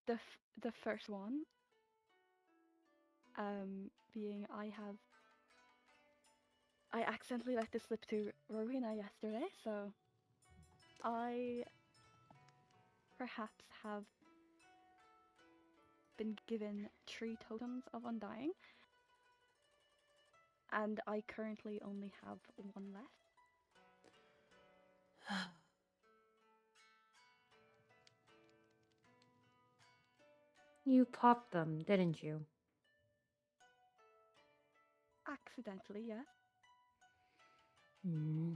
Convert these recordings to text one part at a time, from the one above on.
the first one, being I accidentally let this slip to Rowena yesterday, so I perhaps have been given 3 totems of undying, and I currently only have 1 left. You popped them, didn't you? Accidentally, yes. Hmm.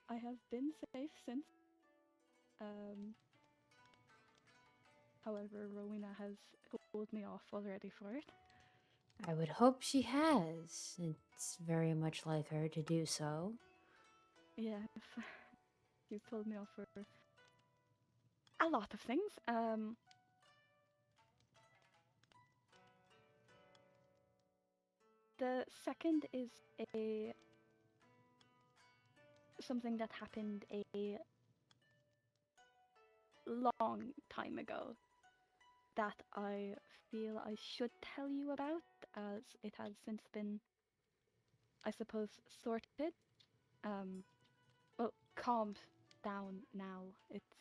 I have been safe since. However, Rowena has pulled me off already for it. I would hope she has. It's very much like her to do so. Yeah, you've pulled me off for a lot of things. The second is something that happened a long time ago that I feel I should tell you about, as it has since been, I suppose, sorted. Well, calmed down now. It's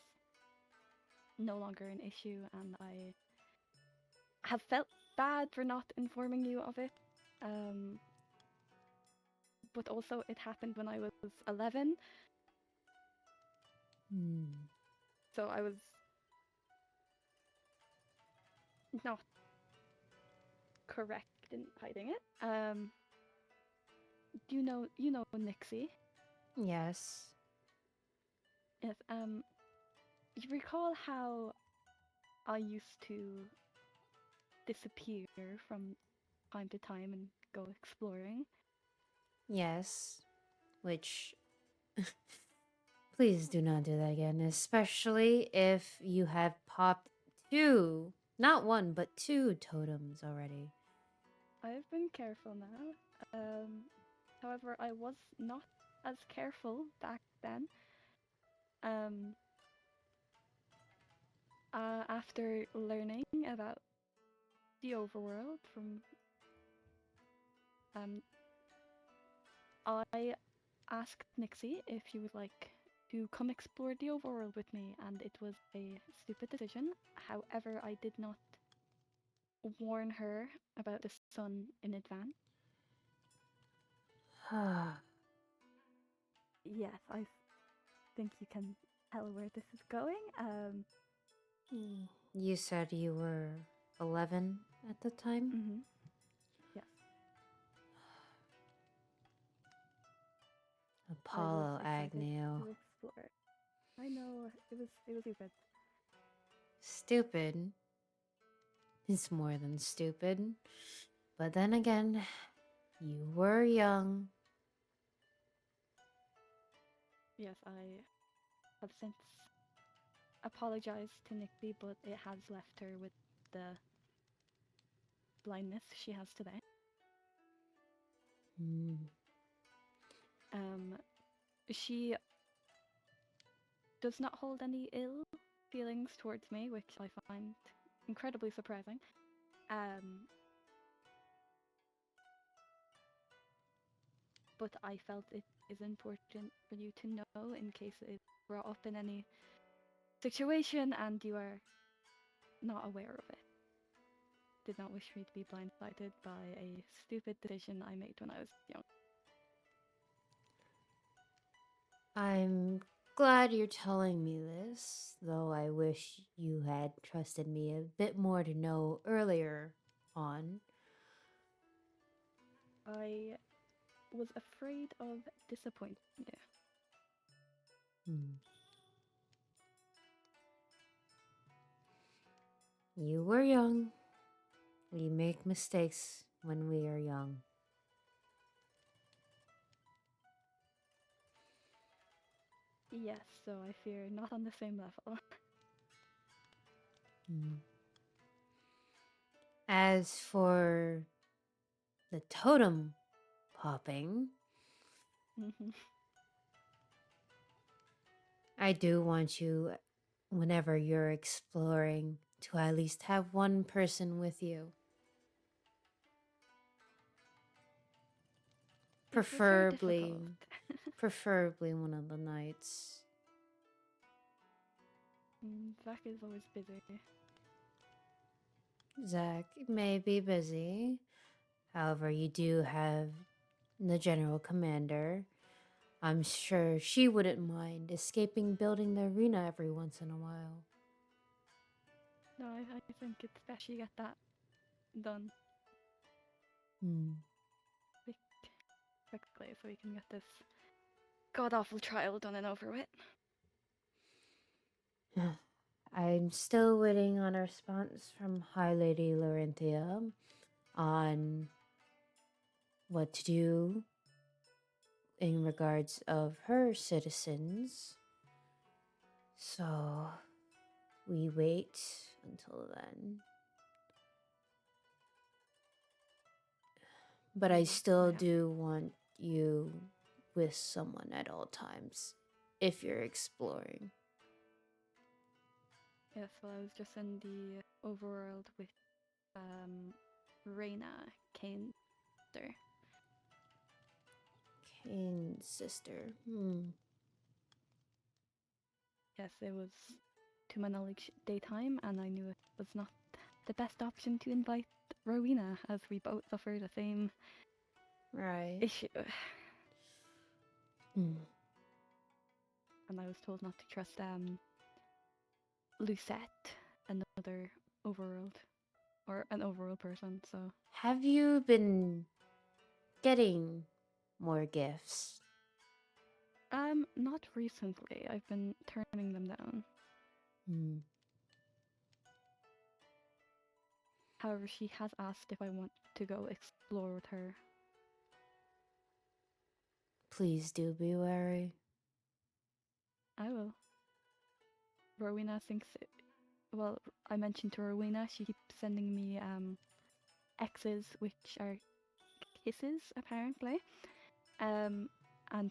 no longer an issue, and I have felt bad for not informing you of it. But also, it happened when I was 11, so I was not correct in hiding it. Do you know Nixie? Yes. Yes. You recall how I used to disappear from time to time and go exploring? Yes. Which, please do not do that again, especially if you have popped 2, not 1, but 2 totems already. I've been careful now. However, I was not as careful back then. Um, after learning about the overworld from, I asked Nixie if she would like to come explore the overworld with me, and it was a stupid decision. However, I did not warn her about the sun in advance. Yes, I think you can tell where this is going. You said you were 11 at the time? Yes. I was Apollo excited Agnew. to explore. I know it was stupid. Stupid. It's more than stupid. But then again, you were young. Yes, I have since apologized to Nixie, but it has left her with the blindness she has today. She does not hold any ill feelings towards me, which I find incredibly surprising. But I felt it is important for you to know in case it's brought up in any situation and you are not aware of it. Did not wish me to be blindsided by a stupid decision I made when I was young. I'm glad you're telling me this, though I wish you had trusted me a bit more to know earlier on. I was afraid of disappointing you. You were young. We make mistakes when we are young. Yes, so I fear not on the same level. As for the totem popping, I do want you, whenever you're exploring, to at least have one person with you. It's very Preferably, difficult. preferably one of the knights. Zack is always busy. Zack may be busy. However, you do have the general commander. I'm sure she wouldn't mind escaping building the arena every once in a while. No, I think it's best you get that done quickly so we can get this god-awful trial done and over with. I'm still waiting on a response from High Lady Laurentia on what to do in regards of her citizens. So we wait until then. But I still do want you with someone at all times if you're exploring. Yes, well, I was just in the overworld with Rowena, Kane's sister. Kane's sister. Yes, it was, to my knowledge, daytime, and I knew it was not the best option to invite Rowena, as we both suffer the same issue. And I was told not to trust Lucette, another overworld, or an overworld person, so... Have you been getting more gifts? Not recently. I've been turning them down. However, she has asked if I want to go explore with her. Please do be wary. I will. Rowena thinks... Well, I mentioned to Rowena, she keeps sending me X's, which are kisses, apparently, and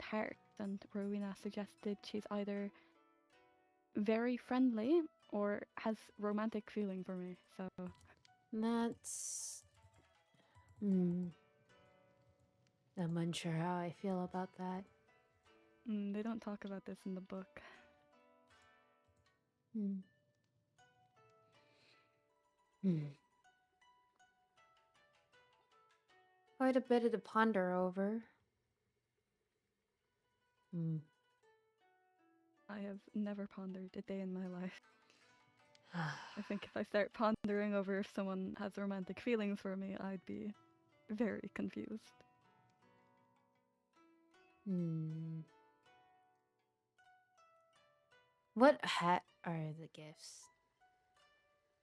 hearts. And Rowena suggested she's either very friendly or has romantic feeling for me, so... That's... I'm unsure how I feel about that. They don't talk about this in the book. Quite a bit to ponder over. I have never pondered a day in my life. I think if I start pondering over if someone has romantic feelings for me, I'd be very confused. What hat are the gifts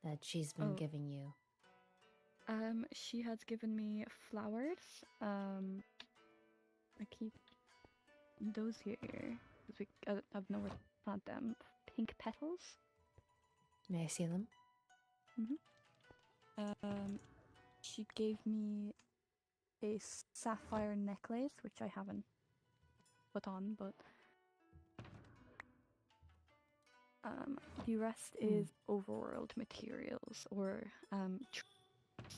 that she's been giving you? She has given me flowers. I keep those here because I've nowhere to plant them. Pink petals. May I see them? She gave me a sapphire necklace, which I haven't put on, but the rest is overworld materials or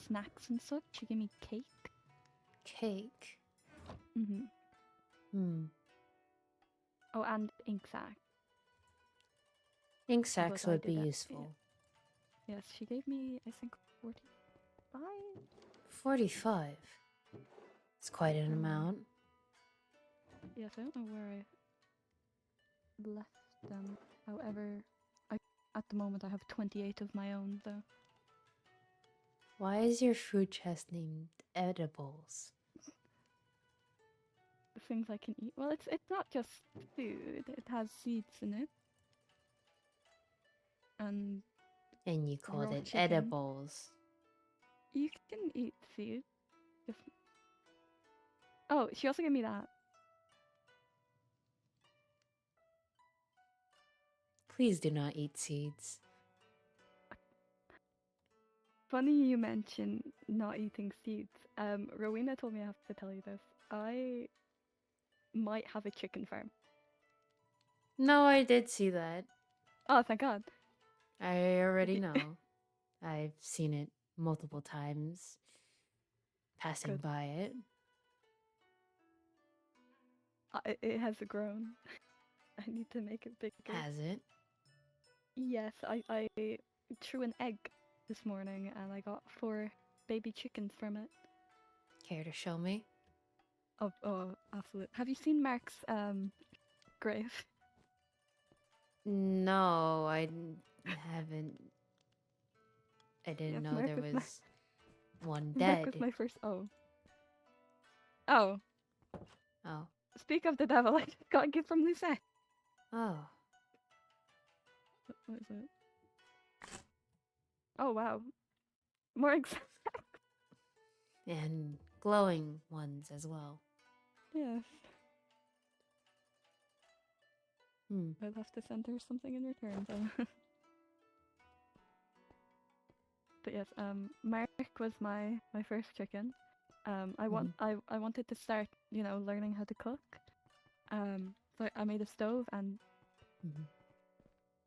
snacks and such. She gave me cake. Cake? Oh, and ink sac. Ink sacs would be useful. Yeah. Yes, she gave me, I think, 45? 45? It's quite an amount. Yes, I don't know where I left them. However, at the moment I have 28 of my own, though. Why is your food chest named edibles? The things I can eat. Well, it's not just food. It has seeds in it. And you called it chicken. edibles. You can eat seeds. Oh, she also gave me that. Please do not eat seeds. Funny you mention not eating seeds. Rowena told me I have to tell you this. I might have a chicken farm. No, I did see that. Oh, thank God. I already know. I've seen it multiple times passing Good. by it. It has grown. I need to make it bigger. Has it? Yes, I threw an egg this morning and I got 4 baby chickens from it. Care to show me? Oh, absolutely. Have you seen Mark's grave? No, haven't. I didn't Yes, know there was one Mark was dead. my first. Oh. Oh. Speak of the devil, I got a gift from Lucette. Oh. What is it? Oh wow, more exact. And glowing ones as well. Yes. Hmm. I'll have to send her something in return though. But yes, Mark was my first chicken. I wanted to start, learning how to cook. So I made a stove and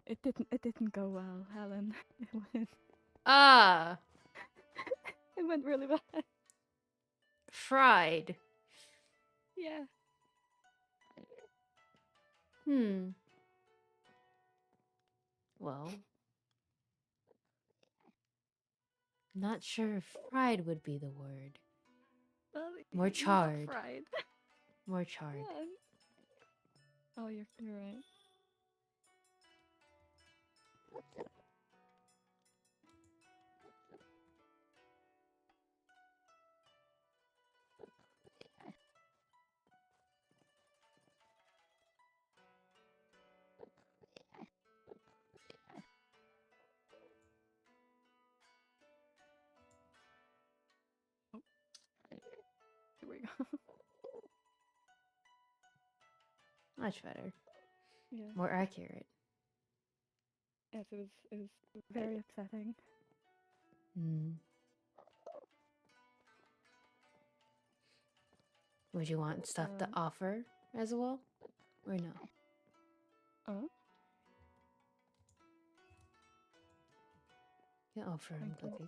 it didn't go well, Helen. Ah! It went really bad. Fried. Yeah. Well, not sure if fried would be the word. Well, More not charred. fried. More charred. Yeah. Oh, you're right. Oh, here we go. Much better. Yeah. More accurate. Yes, it was very upsetting. Would you want stuff to offer as well? Or no? Oh? You can offer him Thank you. cookies.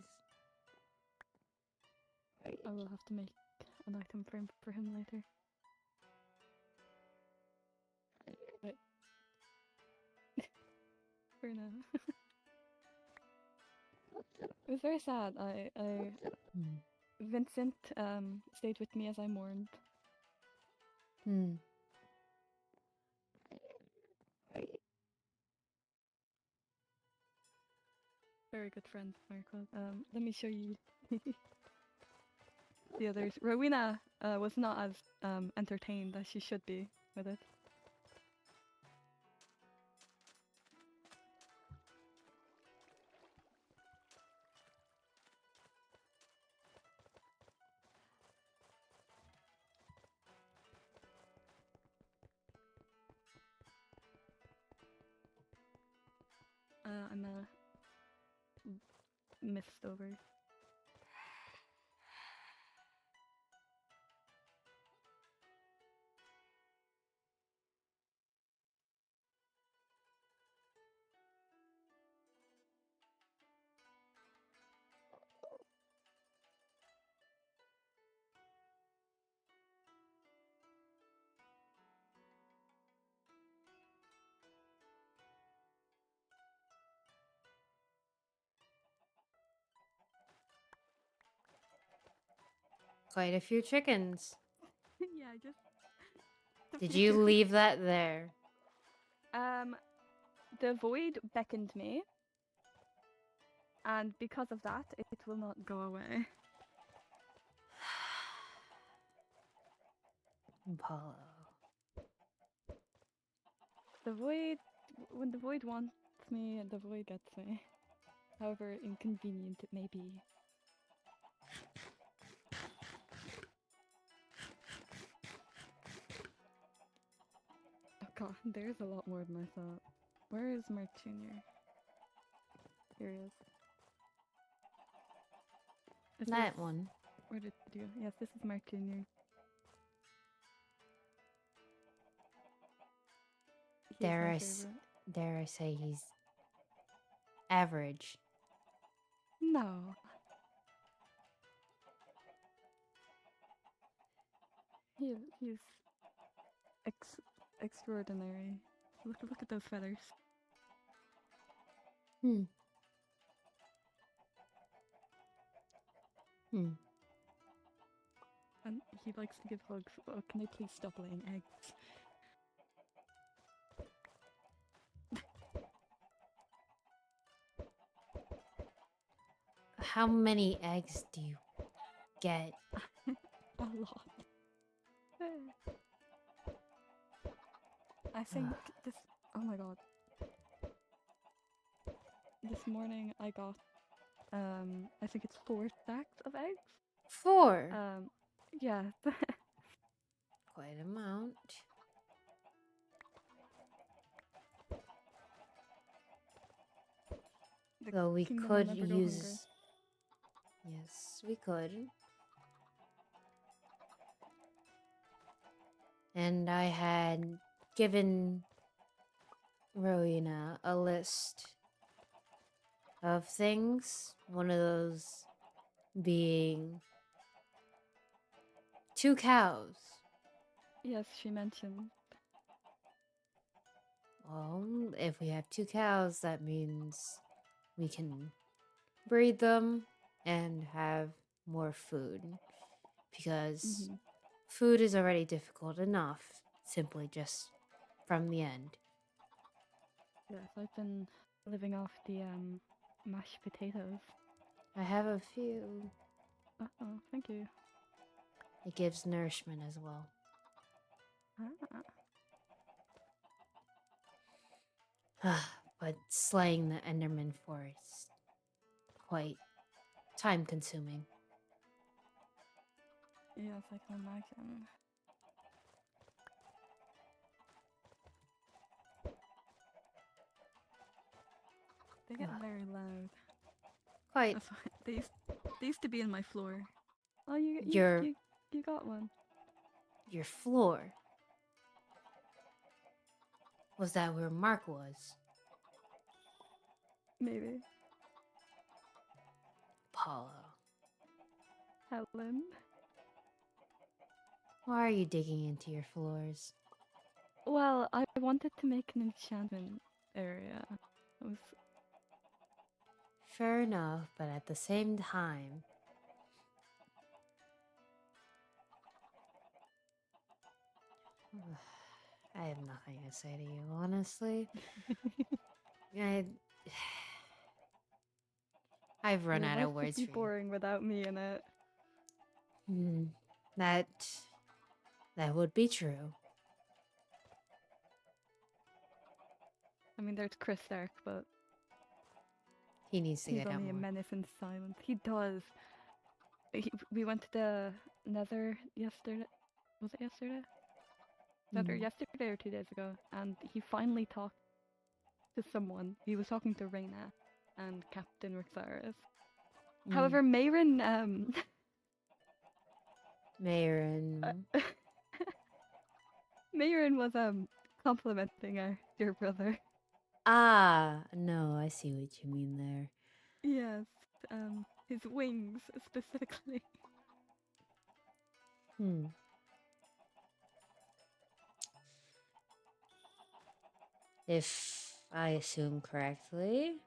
I will have to make an item frame for him later. But for now. It was very sad. Vincent stayed with me as I mourned. Very good friend, Marco. Let me show you the others. Rowena was not as entertained as she should be with it. I'm missed over. Quite a few chickens. Yeah, just. Did you leave that there? The void beckoned me, and because of that, it will not go away. Apollo. The void, when the void wants me, the void gets me. However inconvenient it may be. Oh god, there's a lot more than I thought. Where is Mark Jr.? Here he is. That one. Where did you go? Yes, this is Mark Jr. He is my Dare favorite. I say he's average? No. He's extraordinary. Look at those feathers. Hmm. Hmm. And he likes to give hugs. Oh, can they please stop laying eggs? How many eggs do you get? A lot. I think this. Oh my god. This morning I got. I think it's 4 stacks of eggs. 4. Yeah. Quite amount. So we Kingdom will could never go use. hungry. Yes, we could. And I had given Rowena a list of things. One of those being 2 cows. Yes, she mentioned. Well, if we have 2 cows, that means we can breed them and have more food. Because food is already difficult enough, simply just from the end. Yes, I've been living off the mashed potatoes. I have a few. Oh, thank you. It gives nourishment as well. But slaying the Enderman forest, quite time consuming. Yes, I can imagine. They get very loud. Quite. They used to be in my floor. Oh, you got one. Your floor. Was that where Mark was? Maybe. Apollo. Helen. Why are you digging into your floors? Well, I wanted to make an enchantment area. It was Fair enough, but at the same time, I have nothing to say to you, honestly. I've run your out life of would words be for boring without me in it. you. That would be true. I mean, there's Chris Stark, but He needs to he's get out only a more. menace in silence. He does. We went to the Nether yesterday. Was it yesterday? Nether yesterday or 2 days ago, and he finally talked to someone. He was talking to Rowena and Captain Rixaris. However, Maeryn, Maeryn. Maeryn was complimenting our dear brother. Ah, no, I see what you mean there. Yes, his wings specifically. If I assume correctly,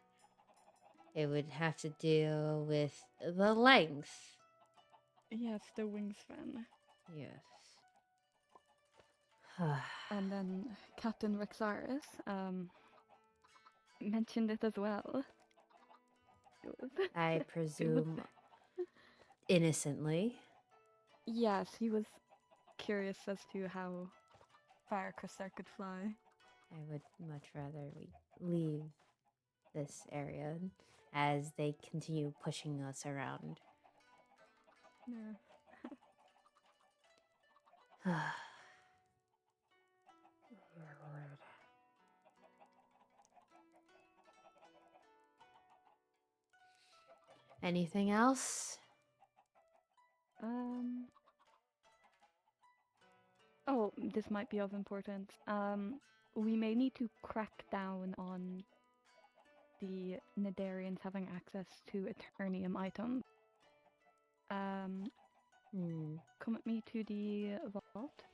it would have to deal with the length. Yes, the wingspan. Yes. And then Captain Rixaris mentioned it as well. I presume innocently. Yes, he was curious as to how far Crystar could fly. I would much rather we leave this area as they continue pushing us around. Yeah. Anything else? Oh, this might be of importance. we may need to crack down on the Netherians having access to Eternium items. Come with me to the vault.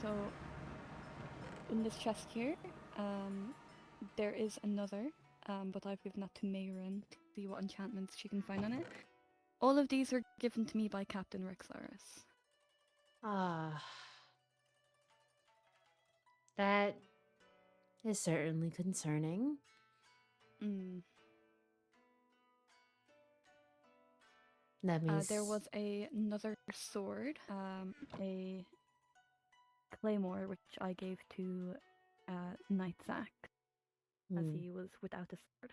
So, in this chest here, there is another, but I've given that to Maeryn to see what enchantments she can find on it. All of these were given to me by Captain Rexlaris. That is certainly concerning. That means there was another sword, a claymore, which I gave to Knight Zack, as he was without a sword.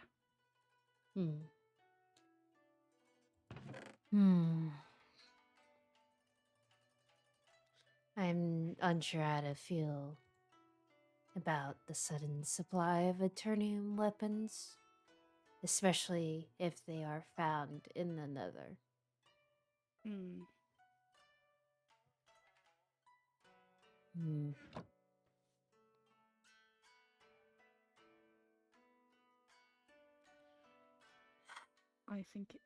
I'm unsure how to feel about the sudden supply of Eternium weapons, especially if they are found in the Nether. I think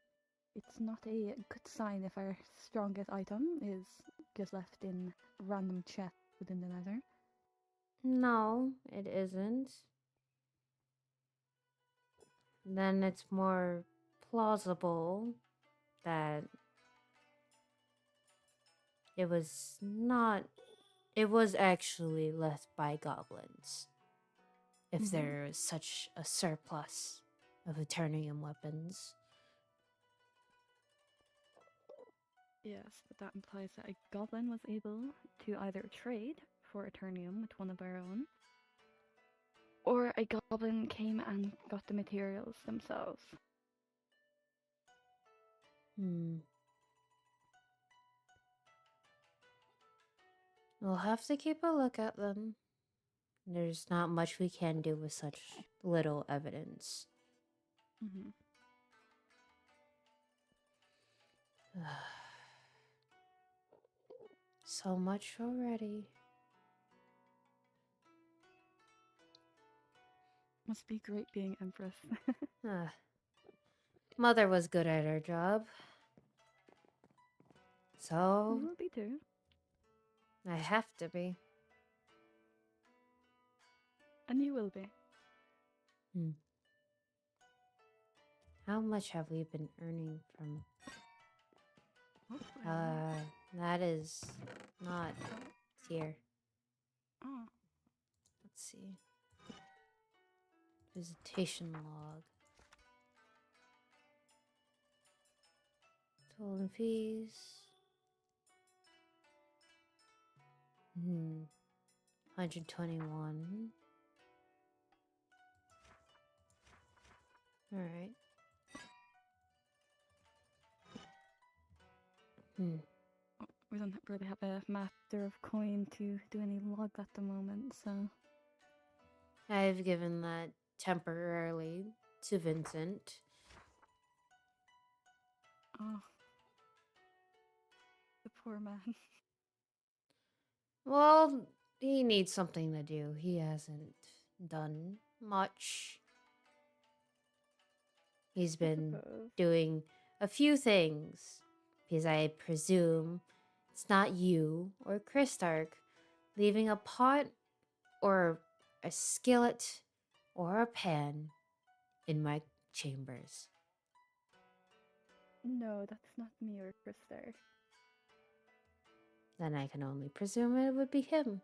it's not a good sign if our strongest item is just left in random chests within the Nether. No, it isn't. Then it's more plausible that it was actually left by goblins. If there is such a surplus of Eternium weapons. Yes, but that implies that a goblin was able to either trade for Eternium with one of our own, or a goblin came and got the materials themselves. We'll have to keep a look at them. There's not much we can do with such little evidence. So much already. Must be great being Empress. Mother was good at her job. So... You will be too. I have to be. And you will be. How much have we been earning from... that is not here. Oh. Let's see. Visitation log. Toll and fees. 121. Alright. We don't really have a master of coin to do any log at the moment, so... I've given that temporarily to Vincent. Oh. The poor man. Well, he needs something to do. He hasn't done much. He's been doing a few things. Because I presume it's not you or Christark leaving a pot or a skillet or a pan in my chambers. No, that's not me or Christar. Then I can only presume it would be him.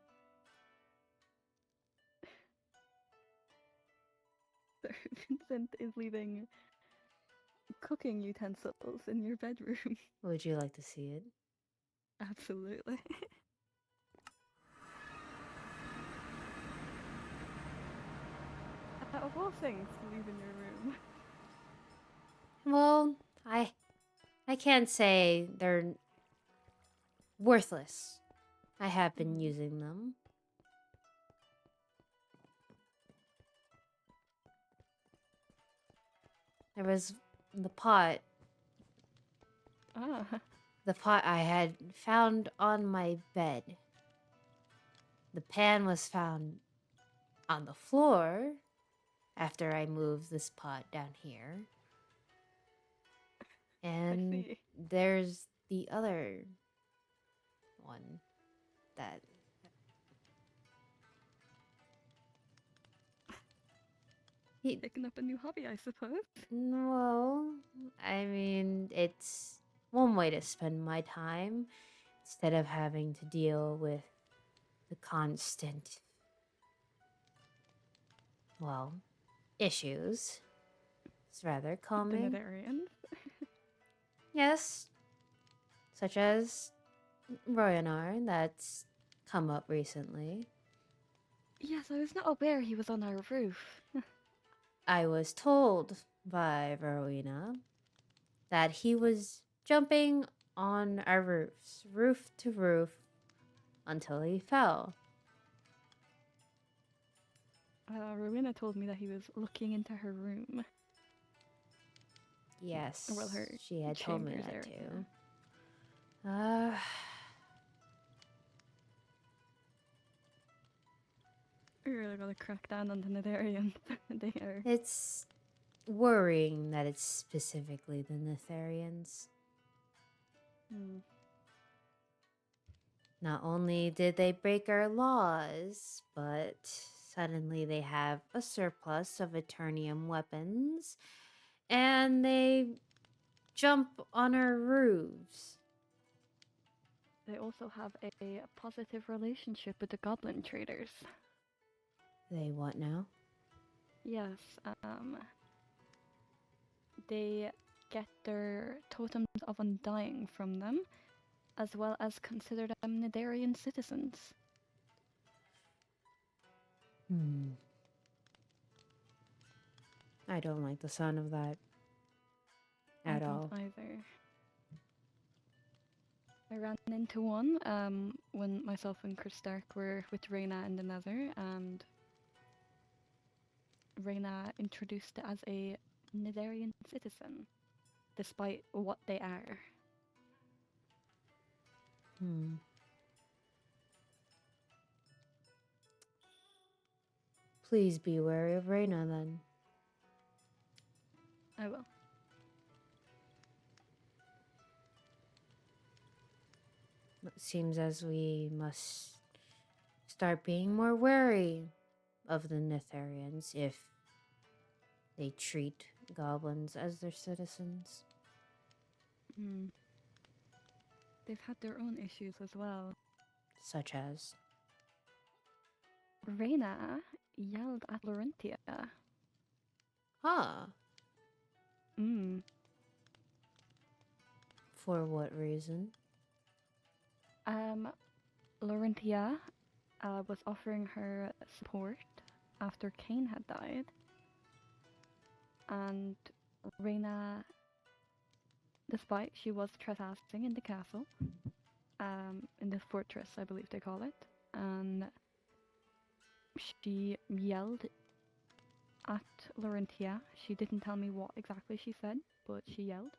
Sir Vincent is leaving cooking utensils in your bedroom. Would you like to see it? Absolutely. Out of all things to leave in your room. Well, I can't say they're worthless. I have been using them. There was the pot. Ah, The pot I had found on my bed. The pan was found on the floor after I moved this pot down here. I And see. there's the other one that he Picking up a new hobby, I suppose. well, I mean, it's one way to spend my time instead of having to deal with the constant, well, issues. It's rather The calming. Netherians. Yes, such as Rowena that's come up recently. Yes, I was not aware he was on our roof. I was told by Rowena that he was jumping on our roofs, roof to roof, until he fell. Rowena told me that he was looking into her room. Yes, Well, her she had told me chambers that area. too. We really gotta crack down on the Netherians. They are. It's worrying that it's specifically the Netherians. Hmm. Not only did they break our laws, but suddenly they have a surplus of Eternium weapons, and they jump on our roofs. They also have a positive relationship with the goblin traders. They what now? Yes, they get their totems of undying from them, as well as consider them Netherian citizens. I don't like the sound of that I at don't all. either. I ran into one when myself and Chris Stark were with Reyna in the Nether, and Reyna introduced it as a Netherian citizen, despite what they are. Please be wary of Reyna then. I will. It seems as we must start being more wary of the Netherians if they treat goblins as their citizens. Mm. They've had their own issues as well. Such as? Reyna yelled at Laurentia. Huh. Mm. For what reason? Laurentia was offering her support after Cain had died, and Reyna, despite she was trespassing in the castle, in the fortress, I believe they call it, and she yelled at Laurentia. She didn't tell me what exactly she said, but she yelled.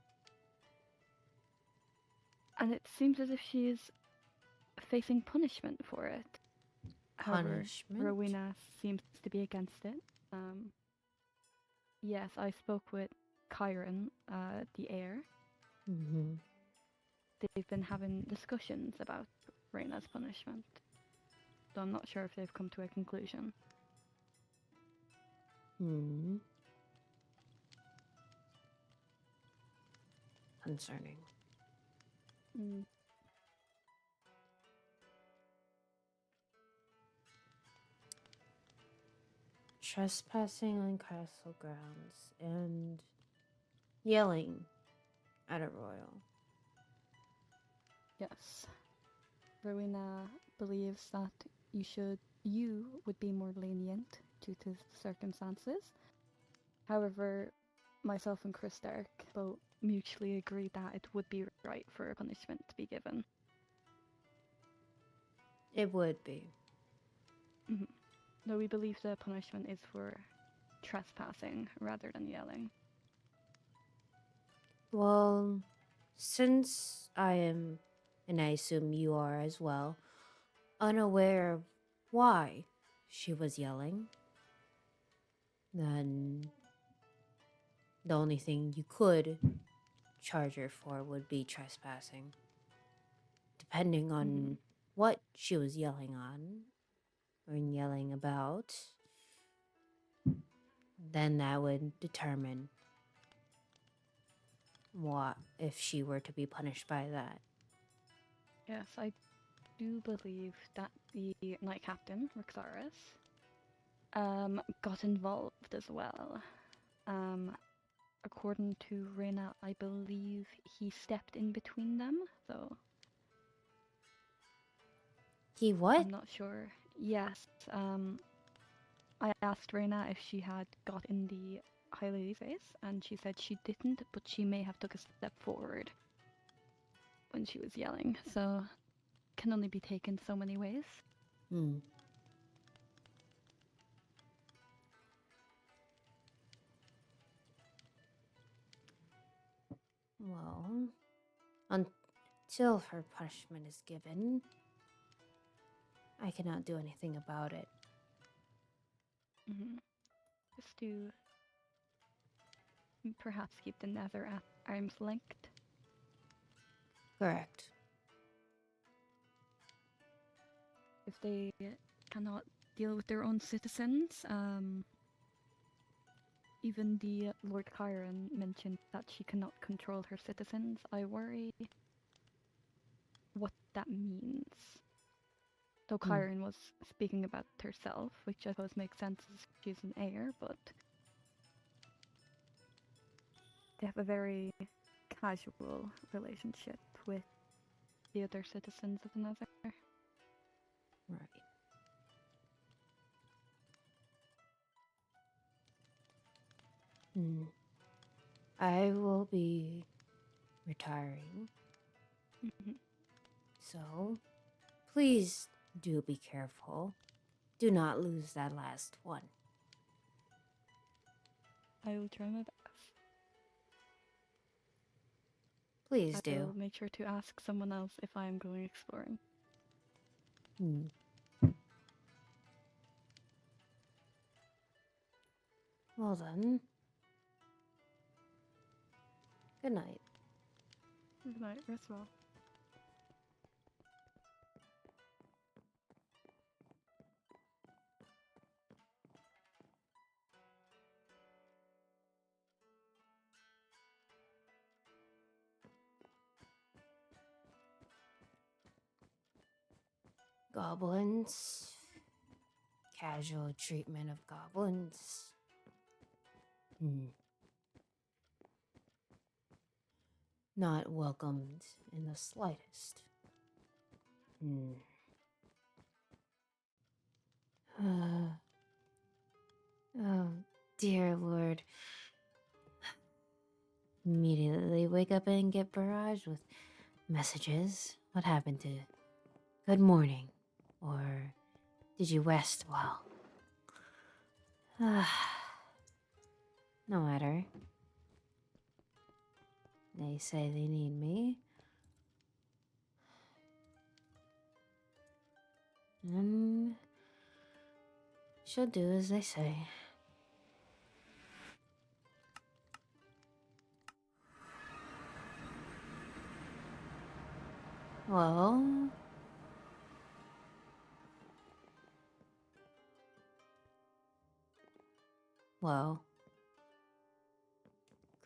And it seems as if she's facing punishment for it. However, Punishment? Rowena seems to be against it. Yes, I spoke with Chiron, the heir. Mm-hmm. They've been having discussions about Reyna's punishment. So I'm not sure if they've come to a conclusion. Concerning. Mm. Trespassing on castle grounds and yelling at a royal. Yes. Rowena believes that you would be more lenient due to the circumstances. However, myself and Chris Stark both mutually agreed that it would be right for a punishment to be given. It would be. Mm-hmm. Though we believe the punishment is for trespassing rather than yelling. Well, since I am, and I assume you are as well, unaware of why she was yelling, then the only thing you could charge her for would be trespassing. Depending on what she was yelling on or yelling about, then that would determine what if she were to be punished by that. Yes, I do believe that the Knight Captain, Sorceress, got involved as well. According to Rowena, I believe he stepped in between them, though. He what? I'm not sure. Yes, I asked Rowena if she had got in the High Lady's face, and she said she didn't, but she may have took a step forward when she was yelling, so can only be taken so many ways. Well, until her punishment is given, I cannot do anything about it. Just to perhaps keep the Nether at arm's length. Correct. If they cannot deal with their own citizens, even the Lord Chiron mentioned that she cannot control her citizens. I worry what that means. Though Chiron was speaking about herself, which I suppose makes sense as she's an heir, but they have a very casual relationship with the other citizens of the Nether. Right. I will be retiring. So, please do be careful. Do not lose that last one. I will try my best. Please do. I will make sure to ask someone else if I am going exploring. Well then. Good night. Good night, rest well. Goblins. Casual treatment of goblins. Not welcomed in the slightest. Oh, dear Lord. Immediately wake up and get barraged with messages. What happened to good morning? Or did you rest well? No matter. They say they need me. And she'll do as they say. Well...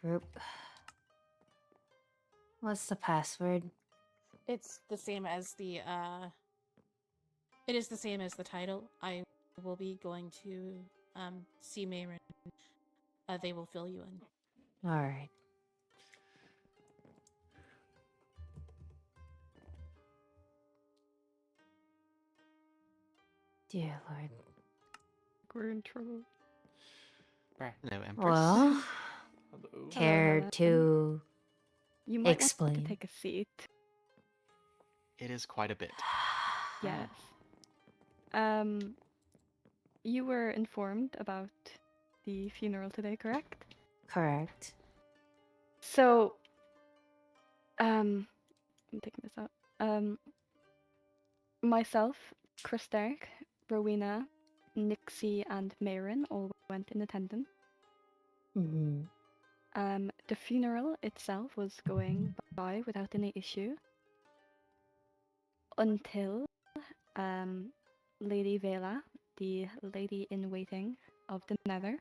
Group... What's the password? It's the same as the, It is the same as the title. I will be going to, see Maeryn. They will fill you in. Alright. Dear Lord. We're in trouble. No, Empress. Well... Hello. Care to you might explain? want to take a seat. It is quite a bit. Yes. You were informed about the funeral today, correct? Correct. So, I'm taking this out. Myself, Kristerk, Rowena, Nixie, and Maeryn all went in attendance. Mm-hmm. The funeral itself was going by without any issue until Lady Vela, the lady in waiting of the Nether,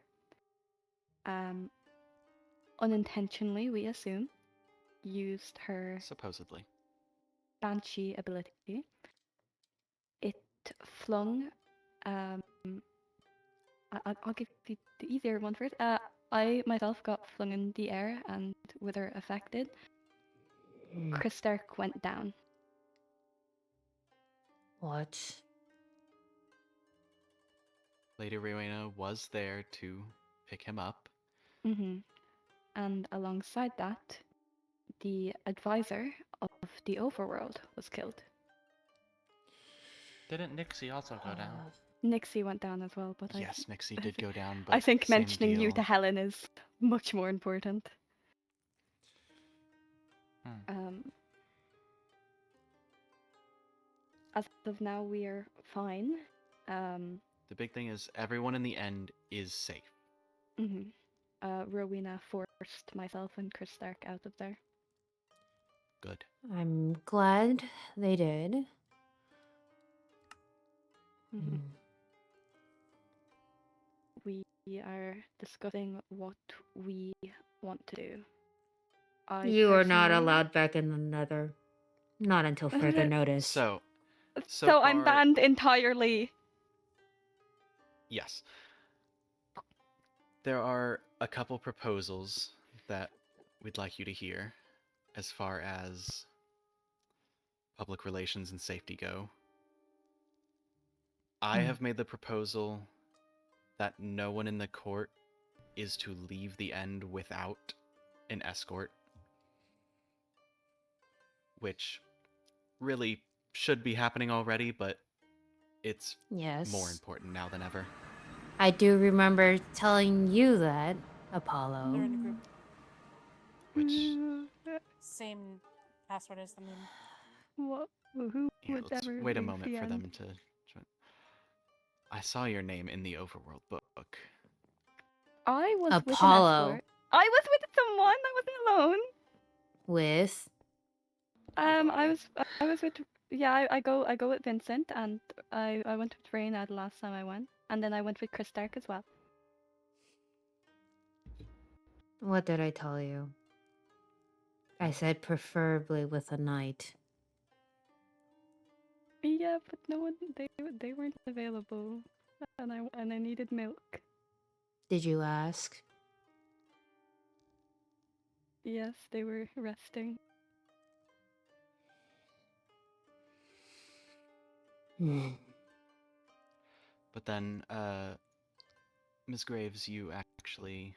unintentionally, we assume, used her Supposedly. Banshee ability. It flung. I'll give you the easier one first. I myself got flung in the air and wither affected. Kristerk went down. What? Lady Rowena was there to pick him up. And alongside that, the advisor of the overworld was killed. Didn't Nixie also go down? Nixie went down as well, but Yes, Nixie did go down, but I think same mentioning you deal. to Helen is much more important. As of now, we are fine. The big thing is everyone in the end is safe. Rowena forced myself and Kristerk out of there. Good. I'm glad they did. We are discussing what we want to do. You are not allowed back in the Nether. Not until further notice. So I'm far, banned entirely. yes. There are a couple proposals that we'd like you to hear as far as public relations and safety go. I have made the proposal that no one in the court is to leave the end without an escort, which really should be happening already, but it's more important now than ever. I do remember telling you that, Apollo. They're in a group. Which Same password as the moon. What? Who would let's ever wait a leave moment the for end? them to join. I saw your name in the Overworld book. I was Apollo. with an escort. I was with someone. I wasn't alone. With? I was with I go with Vincent, and I went with Rowena the last time I went, and then I went with Kristerk as well. What did I tell you? I said preferably with a knight. Yeah, but no one. They weren't available, and I needed milk. Did you ask? Yes, they were resting. But then, Ms. Graves, you actually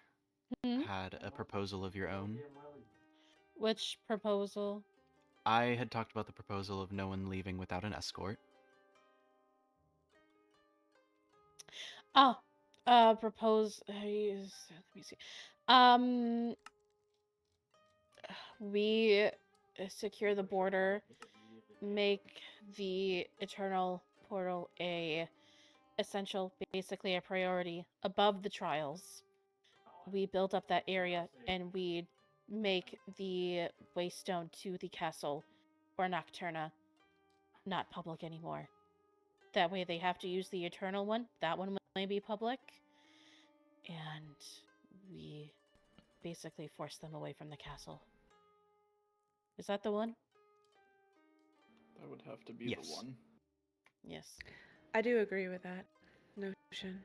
had a proposal of your own. Which proposal? I had talked about the proposal of no one leaving without an escort. Oh, propose. Let me see. We secure the border, make the Eternal Portal basically a priority above the trials. We build up that area and we make the Waystone to the castle or Nocturna not public anymore. That way they have to use the Eternal one. That one may be public. And we basically force them away from the castle. Is that the one? That would have to be the one. Yes. I do agree with that notion.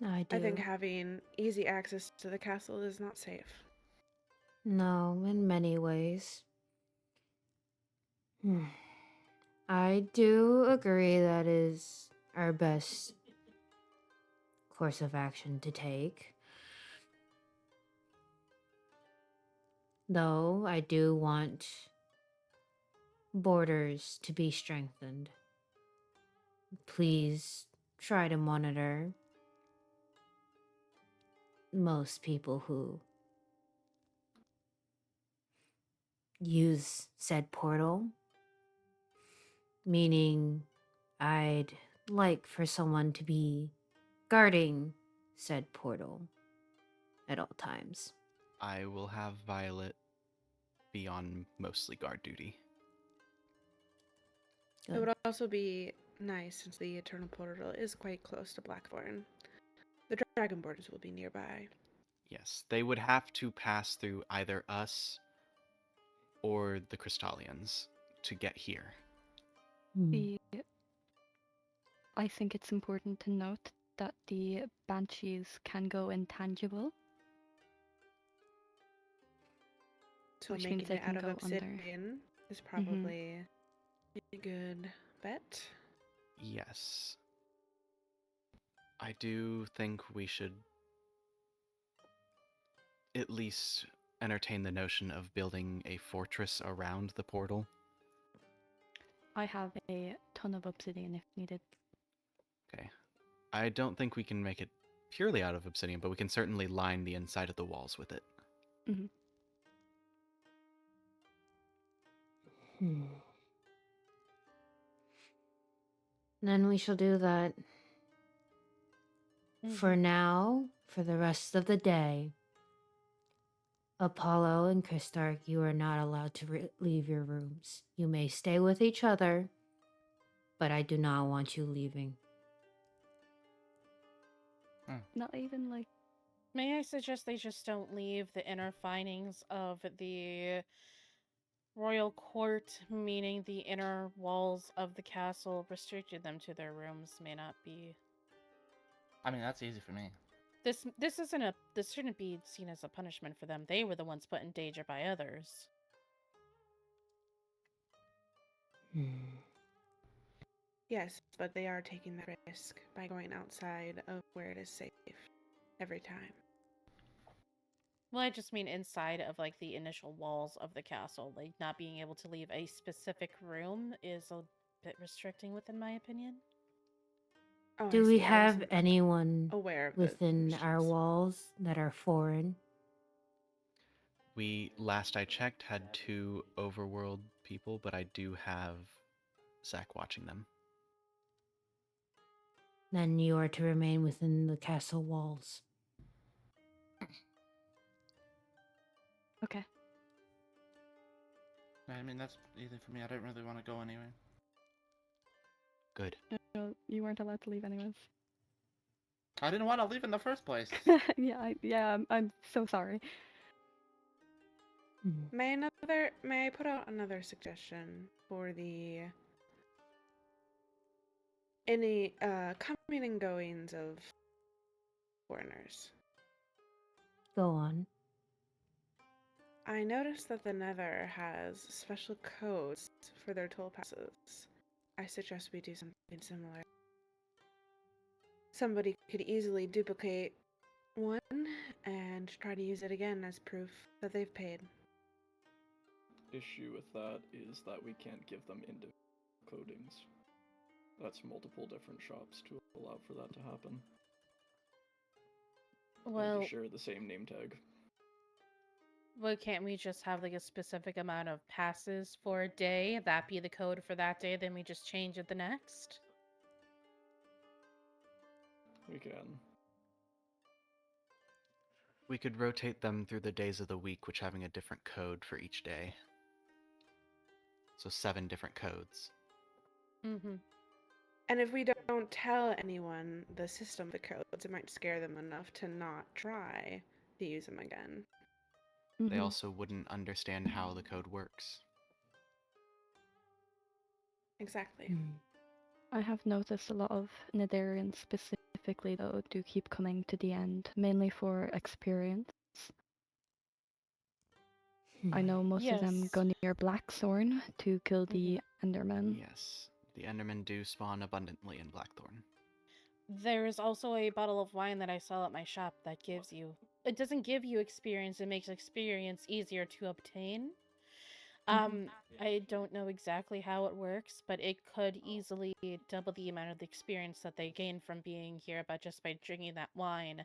I do. I think having easy access to the castle is not safe. No, in many ways. I do agree that is our best course of action to take. Though I do want borders to be strengthened. Please try to monitor most people who use said portal, meaning I'd like for someone to be guarding said portal at all times. I will have Violet be on mostly guard duty. It would also be nice since the Eternal Portal is quite close to Blackthorn. The Dragonborns will be nearby. Yes, they would have to pass through either us or the Crystallians to get here. I think it's important to note that the banshees can go intangible. So which making means they it out can of go obsidian is probably a good bet. Yes. I do think we should at least entertain the notion of building a fortress around the portal. I have a ton of obsidian if needed. Okay. I don't think we can make it purely out of obsidian, but we can certainly line the inside of the walls with it. Then we shall do that. For now, for the rest of the day, Apollo and Kristark, you are not allowed to leave your rooms. You may stay with each other, but I do not want you leaving. Not even like... May I suggest they just don't leave the inner findings of the royal court, meaning the inner walls of the castle restricted them to their rooms, may not be... I mean, that's easy for me. This shouldn't be seen as a punishment for them. They were the ones put in danger by others. Yes, but they are taking the risk by going outside of where it is safe every time. Well, I just mean inside of, like, the initial walls of the castle. Like, not being able to leave a specific room is a bit restricting within my opinion. Oh, Do I we see. I have wasn't anyone aware of within our restrictions. walls that are foreign? We, last I checked, had 2 overworld people, but I do have Zack watching them. Then you are to remain within the castle walls. Okay. I mean, that's easy for me. I don't really want to go anywhere. Good. No, you weren't allowed to leave anyways. I didn't want to leave in the first place. I'm so sorry. May I put out another suggestion for any coming and goings of foreigners? Go on. I noticed that the Nether has special codes for their toll passes. I suggest we do something similar. Somebody could easily duplicate one and try to use it again as proof that they've paid. Issue with that is that we can't give them individual codings. That's multiple different shops to allow for that to happen. Well, They share the same name tag. well, can't we just have, like, a specific amount of passes for a day? That be the code for that day, then we just change it the next? We can. We could rotate them through the days of the week, which having a different code for each day. So 7 different codes. And if we don't tell anyone the system of the codes, it might scare them enough to not try to use them again. They also wouldn't understand how the code works. Exactly. I have noticed a lot of Netherians specifically, though, do keep coming to the end, mainly for experience. I know most of them go near Blackthorn to kill the Endermen. Yes. The Endermen do spawn abundantly in Blackthorn. There is also a bottle of wine that I sell at my shop that gives you... It doesn't give you experience, it makes experience easier to obtain. I don't know exactly how it works, but it could easily double the amount of the experience that they gain from being here just by drinking that wine,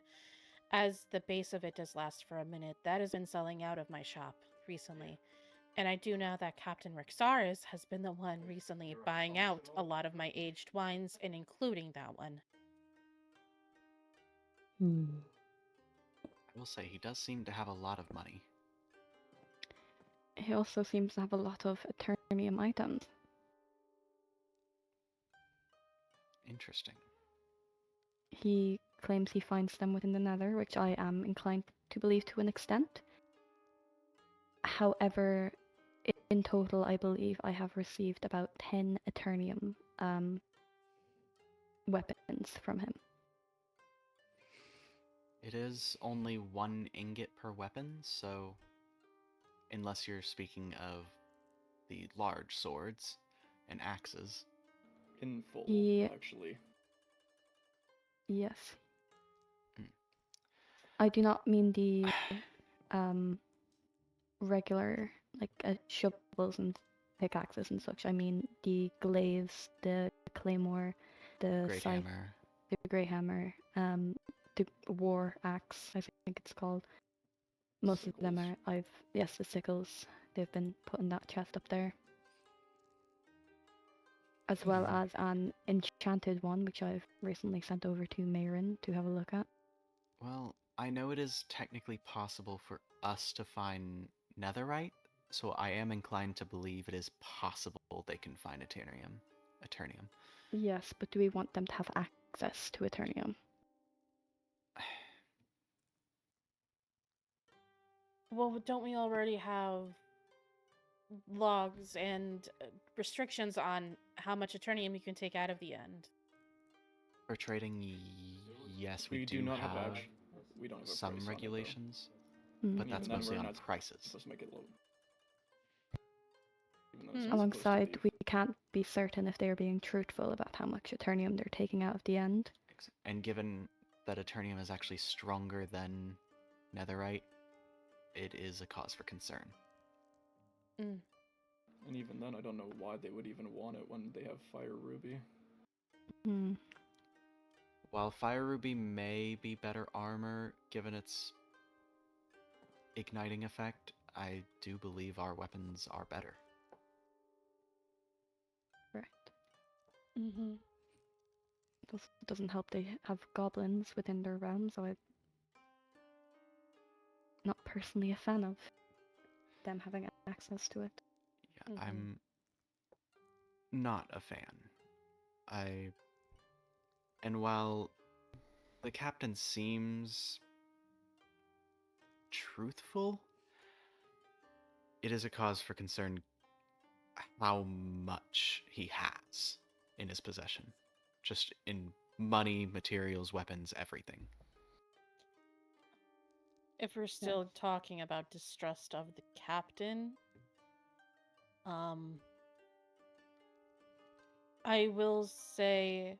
as the base of it does last for a minute. That has been selling out of my shop recently. And I do know that Captain Rixaris has been the one recently buying out a lot of my aged wines, and including that one. I will say he does seem to have a lot of money. He also seems to have a lot of Eternium items. Interesting. He claims he finds them within the Nether, which I am inclined to believe to an extent. However, in total, I believe I have received about 10 Eternium weapons from him. It is only 1 ingot per weapon, so unless you're speaking of the large swords and axes. In full, Yeah. actually. Yes. Mm. I do not mean the regular, like shovels and pickaxes and such. I mean the glaives, the claymore, the Great scythe, hammer. the grey hammer, the war axe, I think it's called. Most of them Sickles. yes, the sickles. They've been put in that chest up there. As well Mhm. as an enchanted one, which I've recently sent over to Maeryn to have a look at. Well, I know it is technically possible for us to find netherite, so I am inclined to believe it is possible they can find Eternium. Yes, but do we want them to have access to Eternium? Well, don't we already have logs and restrictions on how much Eternium you can take out of the end? For trading, yes, we do not have have we don't have a some price regulations, Mm. on it, but though. that's Even then, mostly we're on not prices. supposed to make it low. Even though Hmm. it's supposed to Alongside, be. we can't be certain if they're being truthful about how much Eternium they're taking out of the end. And given that Eternium is actually stronger than netherite, it is a cause for concern. Mm. And even then, I don't know why they would even want it when they have Fire Ruby. Hmm. While Fire Ruby may be better armor given its igniting effect, I do believe our weapons are better. Correct. Mm-hmm. Doesn't help they have goblins within their realm, so I'm not personally a fan of them having access to it. Yeah, Mhm. I'm not a fan. And while the captain seems truthful, it is a cause for concern how much he has in his possession. Just in money, materials, weapons, everything. If we're still talking about distrust of the captain, I will say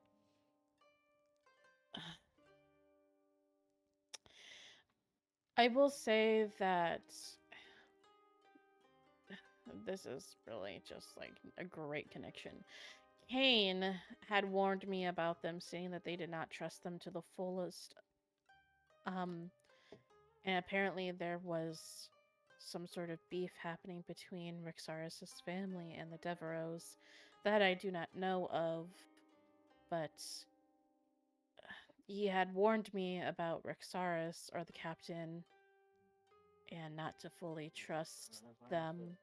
that this is really just like a great connection. Kane had warned me about them, saying that they did not trust them to the fullest. And apparently there was some sort of beef happening between Rixaris' family and the Devereaux that I do not know of, but he had warned me about Rixaris, or the captain, and not to fully trust them.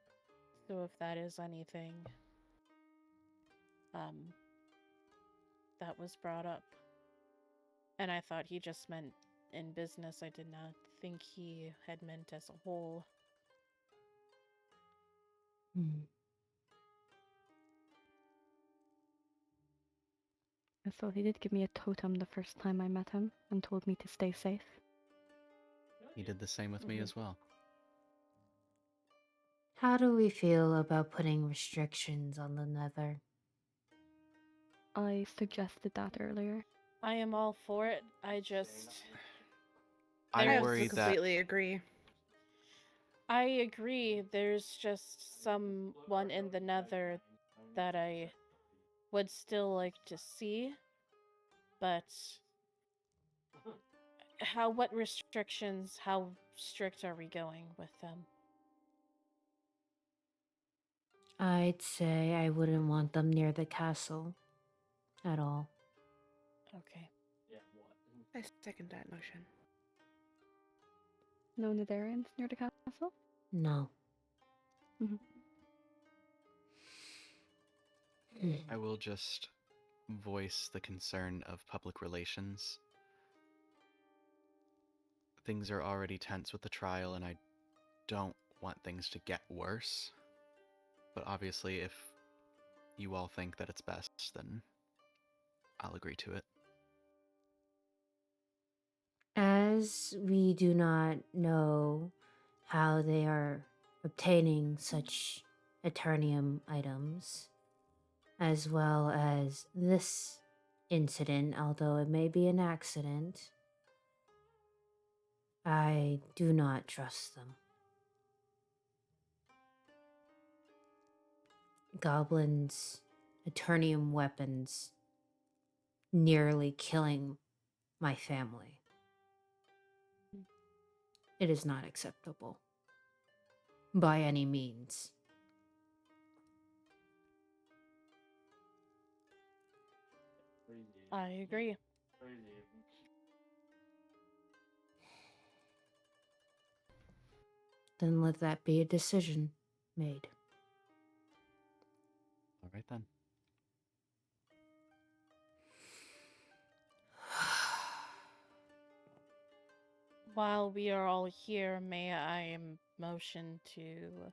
So if that is anything, that was brought up. And I thought he just meant in business. I did not think he had meant as a whole. So he did give me a totem the first time I met him and told me to stay safe. He did the same with me as well. How do we feel about putting restrictions on the Nether? I suggested that earlier. I am all for it. I I also worry that completely agree. I agree. There's just someone in the Nether that I would still like to see, but what restrictions, how strict are we going with them? I'd say I wouldn't want them near the castle at all. Okay. I second that motion. No Netherians near the castle? No. Mhm. I will just voice the concern of public relations. Things are already tense with the trial, and I don't want things to get worse. But obviously, if you all think that it's best, then I'll agree to it. As we do not know how they are obtaining such Eternium items, as well as this incident, although it may be an accident, I do not trust them. Goblins, Eternium weapons, nearly killing my family. It is not acceptable. By any means. I agree. Then let that be a decision made. All right then. While we are all here, may I motion to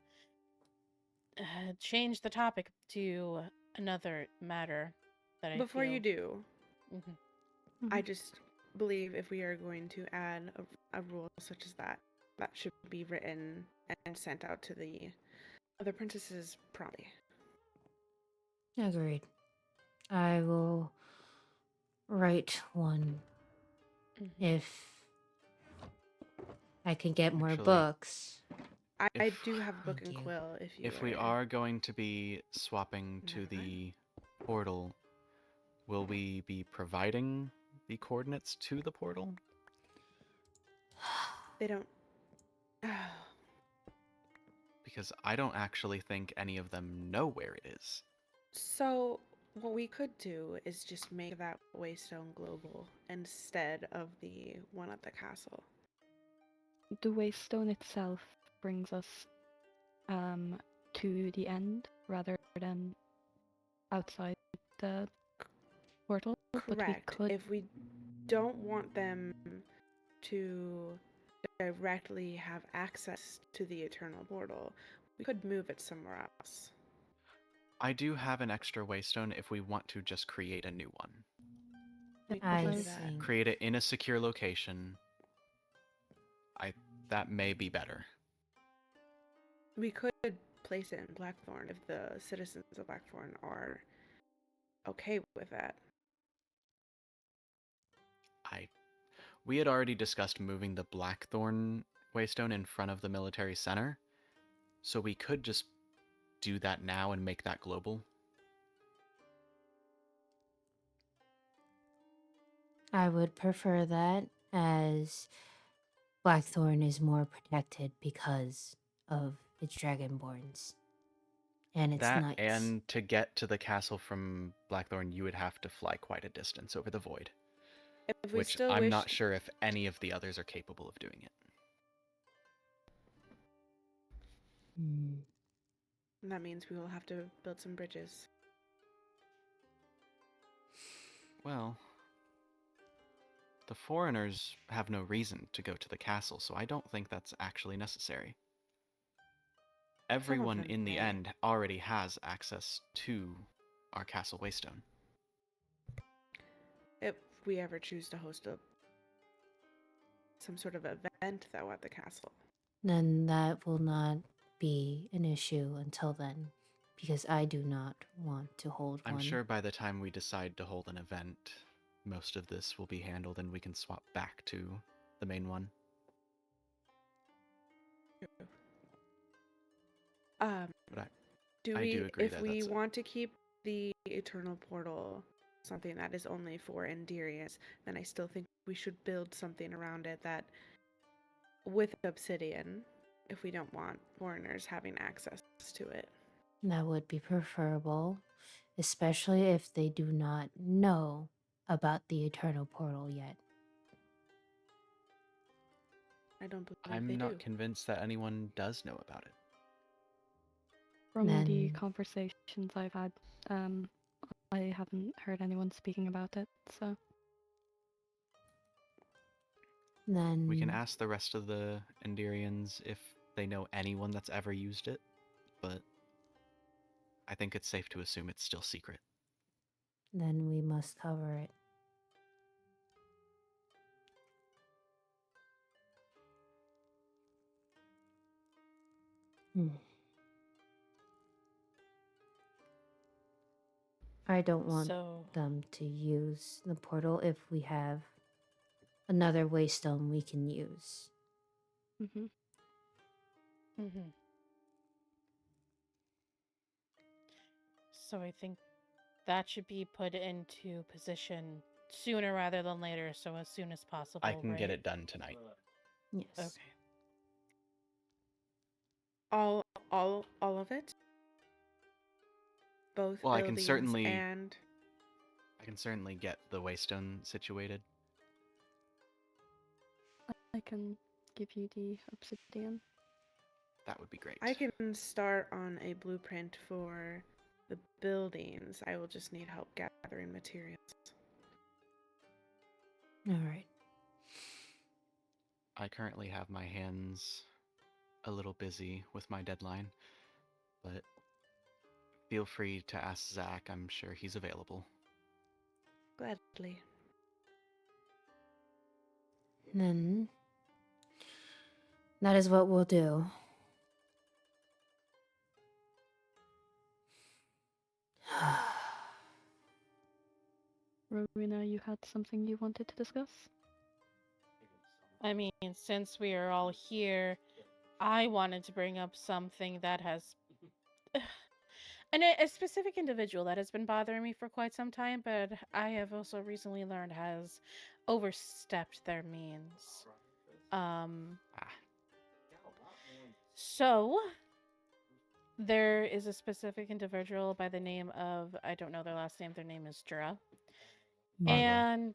change the topic to another matter that I Before feel... you do, Mhm. I just believe if we are going to add a rule such as that, that should be written and sent out to the other princesses promptly. Agreed. I will write one Mhm. if I can get more Actually, books. I If- do have book Thank and you. quill if you If we are going to be swapping to Never mind. the portal, will we be providing the coordinates to the portal? They don't. Because I don't actually think any of them know where it is. So what we could do is just make that Waystone global instead of the one at the castle. The Waystone itself brings us to the end rather than outside the portal. But we Correct. could. If we don't want them to directly have access to the Eternal Portal, we could move it somewhere else. I do have an extra Waystone if we want to just create a new one. We could I do that. think Create it in a secure location. That may be better. We could place it in Blackthorn if the citizens of Blackthorn are okay with that. We had already discussed moving the Blackthorn Waystone in front of the military center, so we could just do that now and make that global. I would prefer that, as Blackthorn is more protected because of its dragonborns and its That, knights. and to get to the castle from Blackthorn, you would have to fly quite a distance over the void, If we which still I'm wish, not sure if any of the others are capable of doing it. that means we will have to build some bridges. Well, the foreigners have no reason to go to the castle, so I don't think that's actually necessary. Everyone them in the may. end already has access to our castle Waystone. If we ever choose to host some sort of event, though, at the castle. Then that will not be an issue until then, because I do not want to hold I'm one. sure by the time we decide to hold an event, most of this will be handled and we can swap back to the main one. But Do I we, do agree if that we that's want to keep the Eternal Portal something that is only for Endirians, then I still think we should build something around it that, with obsidian, if we don't want foreigners having access to it. That would be preferable, especially if they do not know about the Eternal Portal yet. I don't believe I'm they not do. convinced that anyone does know about it. From the Then- conversations I've had, I haven't heard anyone speaking about it, so Then We can ask the rest of the Enderians if they know anyone that's ever used it, but I think it's safe to assume it's still secret. then we must cover it. Hmm. I don't want So, them to use the portal if we have another Waystone we can use. mhm. mhm. So I think that should be put into position sooner rather than later, so as soon as possible, I can get right? it done tonight. Yes. Okay. All of it. Both Well, buildings and I can certainly get the Waystone situated. I can give you the obsidian. That would be great. I can start on a blueprint for the buildings. I will just need help gathering materials. All right. I currently have my hands a little busy with my deadline, but feel free to ask Zack. I'm sure he's available. Gladly. Then that is what we'll do. Rowena, you had something you wanted to discuss? I mean, since we are all here, I wanted to bring up something that has a specific individual that has been bothering me for quite some time, but I have also recently learned has overstepped their means. So there is a specific individual by the name of, I don't know their last name, their name is Jura. Barlow. And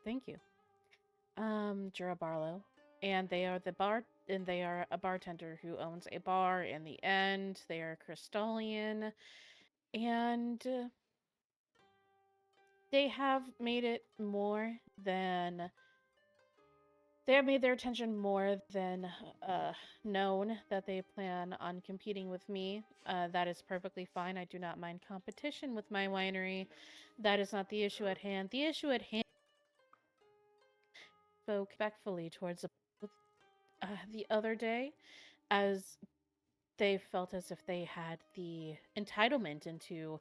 thank you. Jura Barlow. And they are they are a bartender who owns a bar in the end. They are Crystallian. And they have made it more than they have made their attention more than known that they plan on competing with me. That is perfectly fine. I do not mind competition with my winery. That is not the issue at hand. The issue at hand spoke respectfully towards the other day, as they felt as if they had the entitlement into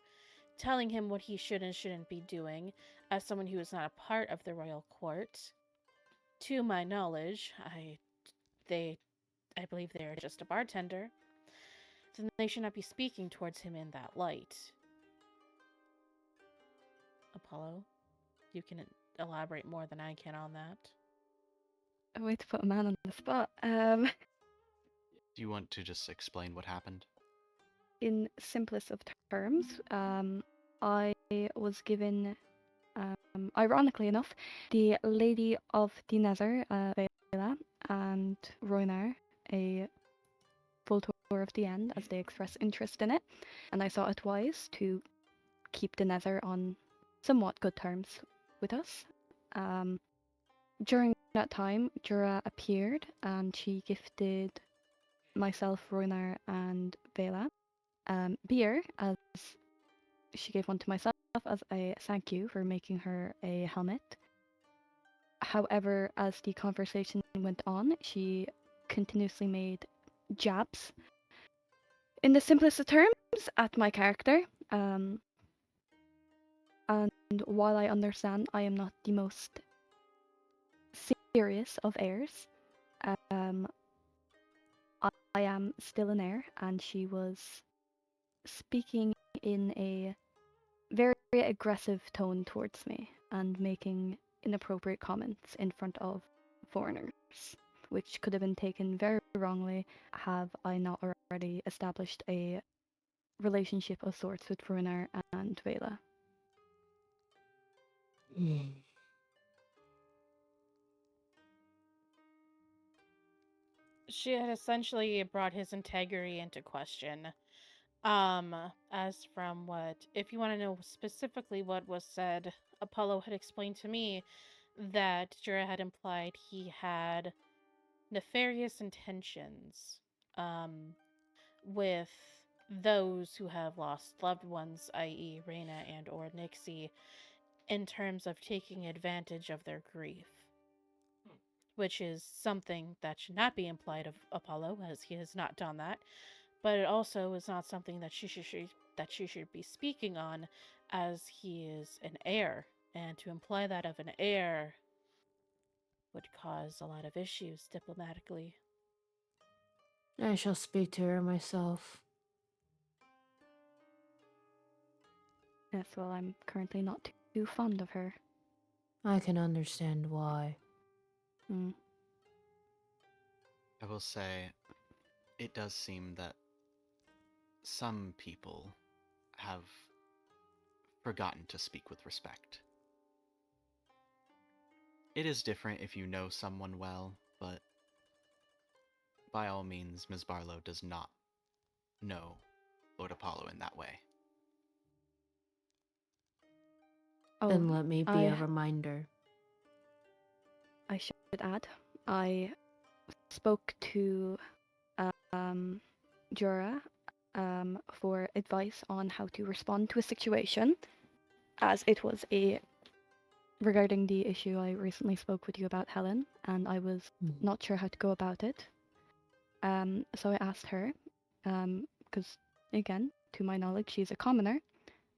telling him what he should and shouldn't be doing as someone who is not a part of the royal court. To my knowledge, I believe they are just a bartender. Then they should not be speaking towards him in that light. Apollo, you can elaborate more than I can on that. A way to put a man on the spot. Do you want to just explain what happened? In simplest of terms, I was given, ironically enough, the Lady of the Nether, Vela, and Rowena, a full tour of the end as they expressed interest in it, and I thought it wise to keep the Nether on somewhat good terms with us. During that time, Jura appeared and she gifted myself, Rowena, and Vela beer, as she gave one to myself as a thank you for making her a helmet. However, as the conversation went on, she continuously made jabs, in the simplest of terms, at my character. And while I understand I am not the most serious of heirs, I am still an heir, and she was speaking in a very aggressive tone towards me and making inappropriate comments in front of foreigners, which could have been taken very wrongly have I not already established a relationship of sorts with Rowena and Vela. She had essentially brought his integrity into question. As from what, if you want to know specifically what was said, Apollo had explained to me that Jura had implied he had nefarious intentions, with those who have lost loved ones, i.e. Reyna and or Nixie, in terms of taking advantage of their grief. Which is something that should not be implied of Apollo, as he has not done that. But it also is not something that she should be speaking on, as he is an heir, and to imply that of an heir would cause a lot of issues diplomatically. I shall speak to her myself. Yes, well, I'm currently not too fond of her. I can understand why. Mm. I will say, it does seem that some people have forgotten to speak with respect. It is different if you know someone well, but by all means, Ms. Barlow does not know Lord Apollo in that way. Then let me be a I reminder. should add, I spoke to Jura for advice on how to respond to a situation, as it was regarding the issue I recently spoke with you about, Helen, and I was not sure how to go about it. So I asked her, because again, to my knowledge, she's a commoner.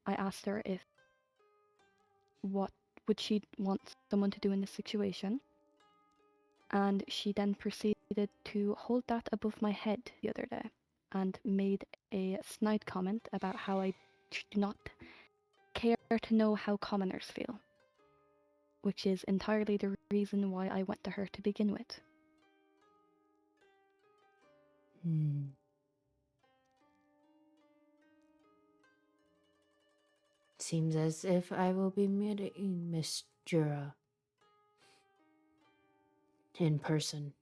I asked her what would she want someone to do in this situation, and she then proceeded to hold that above my head the other day and made a snide comment about how I do not care to know how commoners feel, which is entirely the reason why I went to her to begin with. Seems as if I will be meeting Miss Jura in person.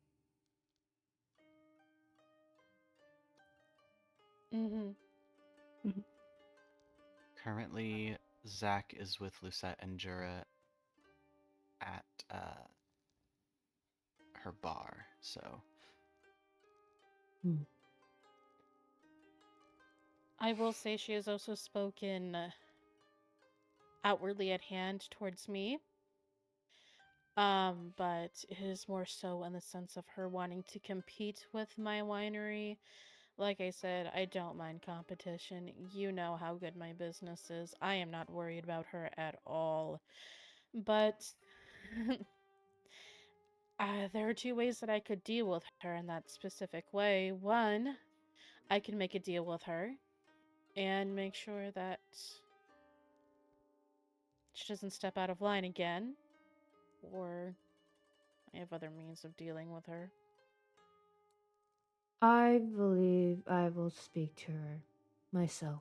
Currently, Zack is with Lucette and Jura at her bar, so... I will say she has also spoken outwardly at hand towards me. But it is more so in the sense of her wanting to compete with my winery. Like I said, I don't mind competition. You know how good my business is. I am not worried about her at all. But there are two ways that I could deal with her in that specific way. One, I can make a deal with her and make sure that she doesn't step out of line again. Or I have other means of dealing with her. I believe I will speak to her myself.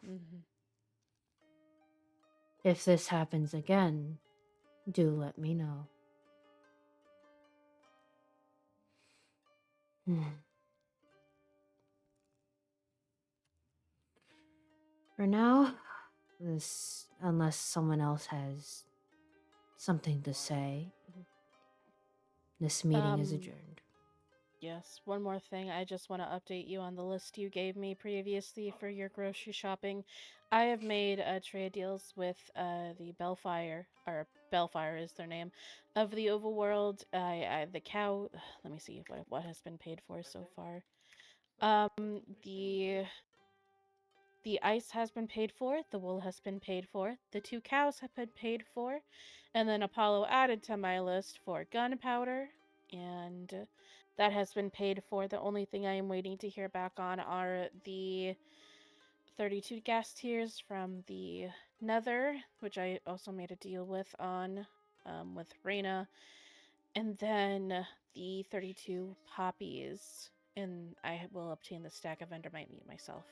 If this happens again, do let me know. For now, unless someone else has something to say, this meeting is adjourned. Yes, one more thing. I just want to update you on the list you gave me previously for your grocery shopping. I have made trade deals with the Bellfire, or Bellfire is their name, of the overworld. The cow. Let me see what has been paid for so far. The ice has been paid for, the wool has been paid for, the 2 cows have been paid for, and then Apollo added to my list for gunpowder, and that has been paid for. The only thing I am waiting to hear back on are the 32 gas tiers from the Nether, which I also made a deal with Reyna, and then the 32 poppies, and I will obtain the stack of Endermite meat myself.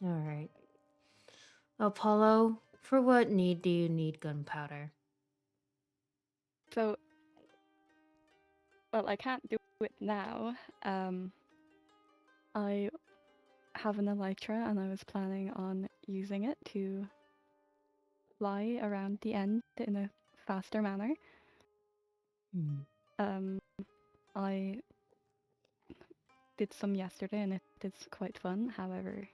All right. Apollo, for what need do you need gunpowder? So, well, I can't do it now. I have an elytra, and I was planning on using it to fly around the end in a faster manner. Hmm. I did some yesterday, and it is quite fun. However,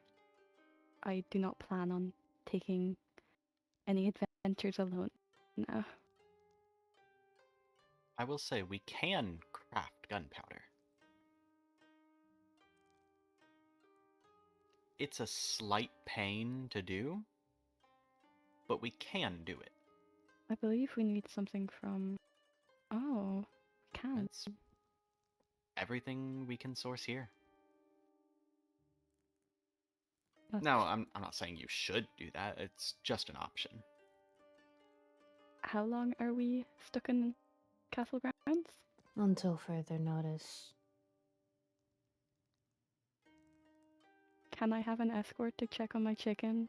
I do not plan on taking any adventures alone now. I will say we can craft gunpowder. It's a slight pain to do, but we can do it. I believe we need something from. Oh, we can. That's everything we can source here. That's... Now, I'm not saying you should do that. It's just an option. How long are we stuck in Castle Grounds? Until further notice. Can I have an escort to check on my chicken?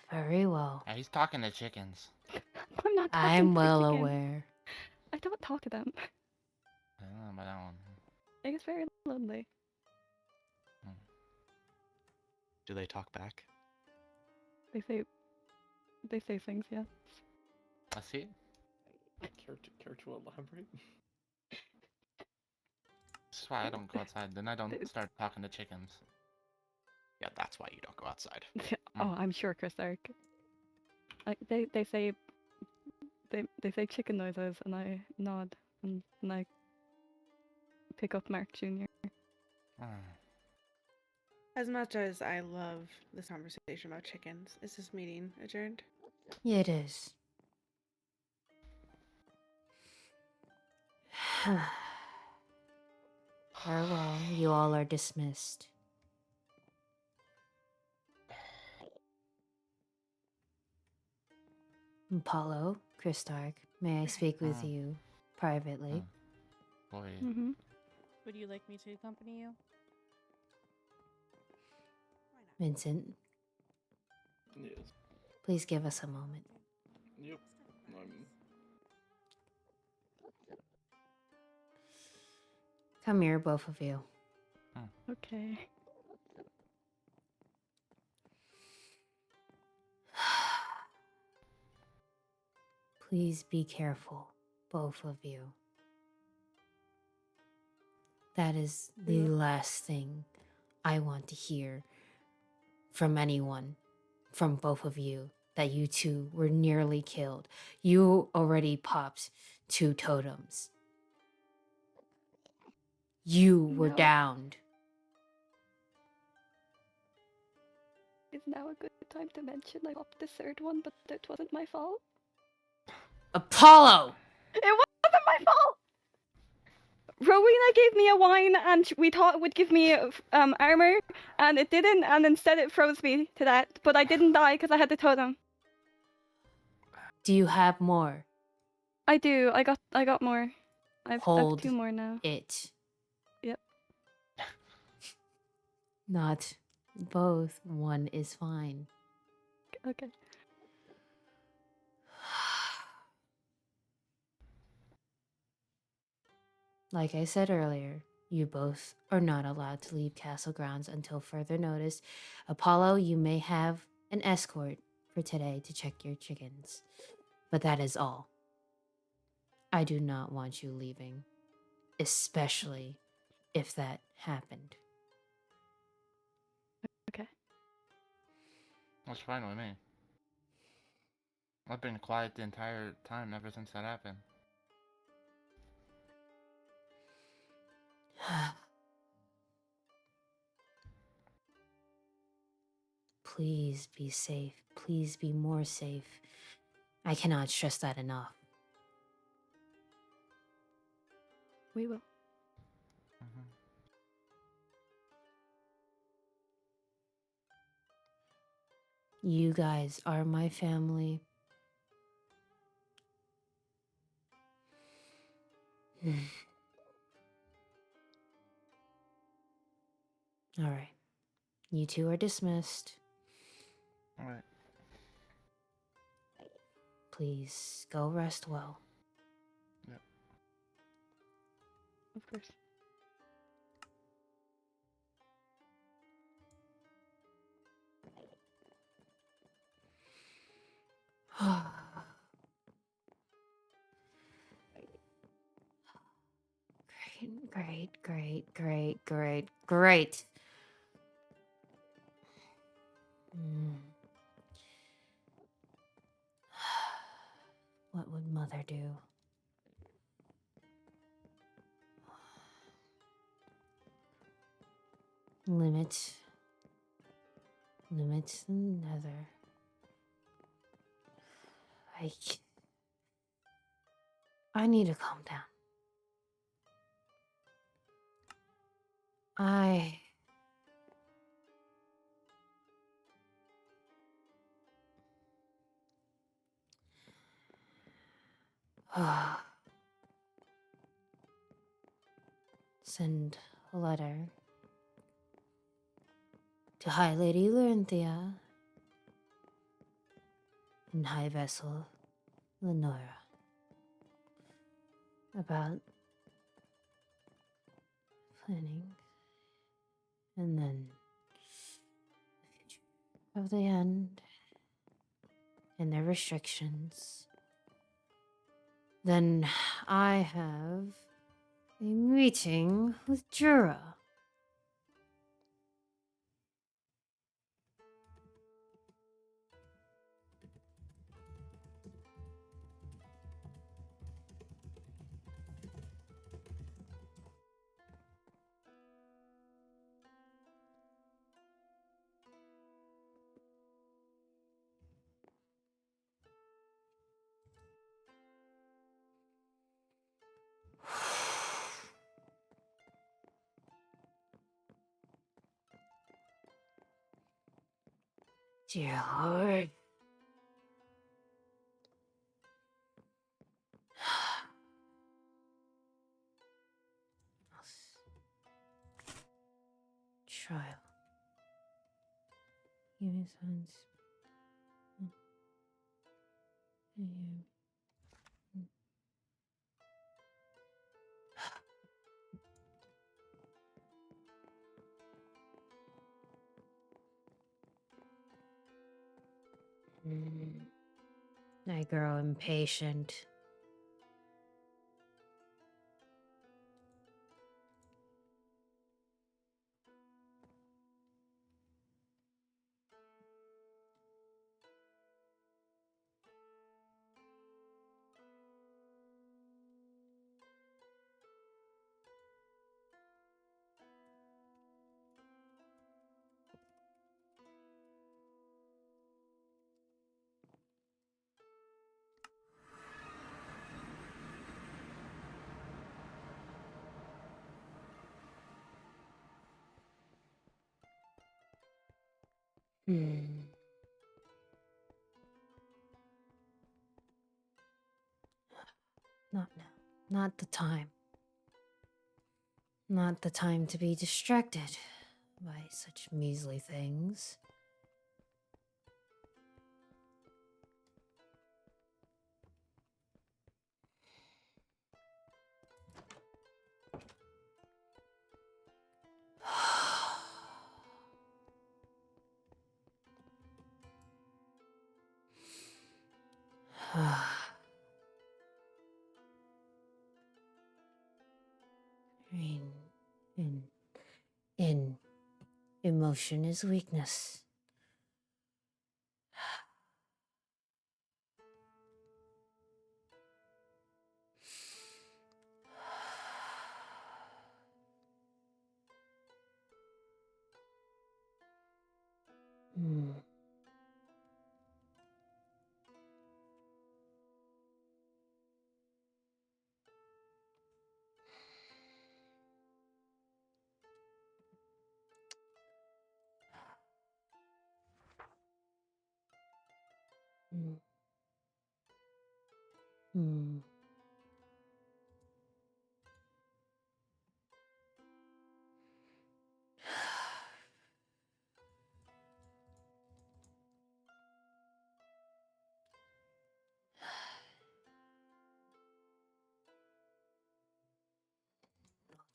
Very well. Yeah, he's talking to chickens. I'm not talking I'm to the well chicken. aware. I don't talk to them. I don't know about that one. It gets very lonely. Do they talk back? They say things, yes. I see. Care to elaborate? This is why I don't go outside. Then I don't start talking to chickens. Yeah, that's why you don't go outside. Oh, I'm sure, Chris Ark. Like they say chicken noises, and I nod, and I pick up Mark Jr. As much as I love this conversation about chickens, is this meeting adjourned? It is. Farewell. You all are dismissed. Apollo, Christark, may I speak with you privately? Boy. Mm-hmm. Would you like me to accompany you? Vincent, Yes. please give us a moment. Yep. Come here, both of you. Okay. Please be careful, both of you. That is the last thing I want to hear from anyone, from both of you, that you two were nearly killed. You already popped 2 totems. You were No. downed. Is now a good time to mention I popped the third one, but it wasn't my fault? Apollo! It wasn't my fault! Rowena gave me a wine, and we thought it would give me armor, and it didn't, and instead it froze me to that. But I didn't die because I had the totem. Do you have more? I do. I got more. I've Hold 2 more now. it. Yep. Not both. One is fine. Okay. Like I said earlier, you both are not allowed to leave Castle Grounds until further notice. Apollo, you may have an escort for today to check your chickens, but that is all. I do not want you leaving, especially if that happened. Okay. That's fine with me. I've been quiet the entire time ever since that happened. Please be safe. Please be more safe. I cannot stress that enough. We will. You guys are my family. All right. You two are dismissed. All right. Please go rest well. Of course. Great. What would Mother do? Limit the Nether. I need to calm down. Send a letter to High Lady Lerinthia and High Vessel Lenora about planning, and then the future of the end and their restrictions. Then I have a meeting with Jura. Dear Lord. Trial. Human sons. I grow impatient. Not now. Not the time. Not the time to be distracted by such measly things. In emotion is weakness.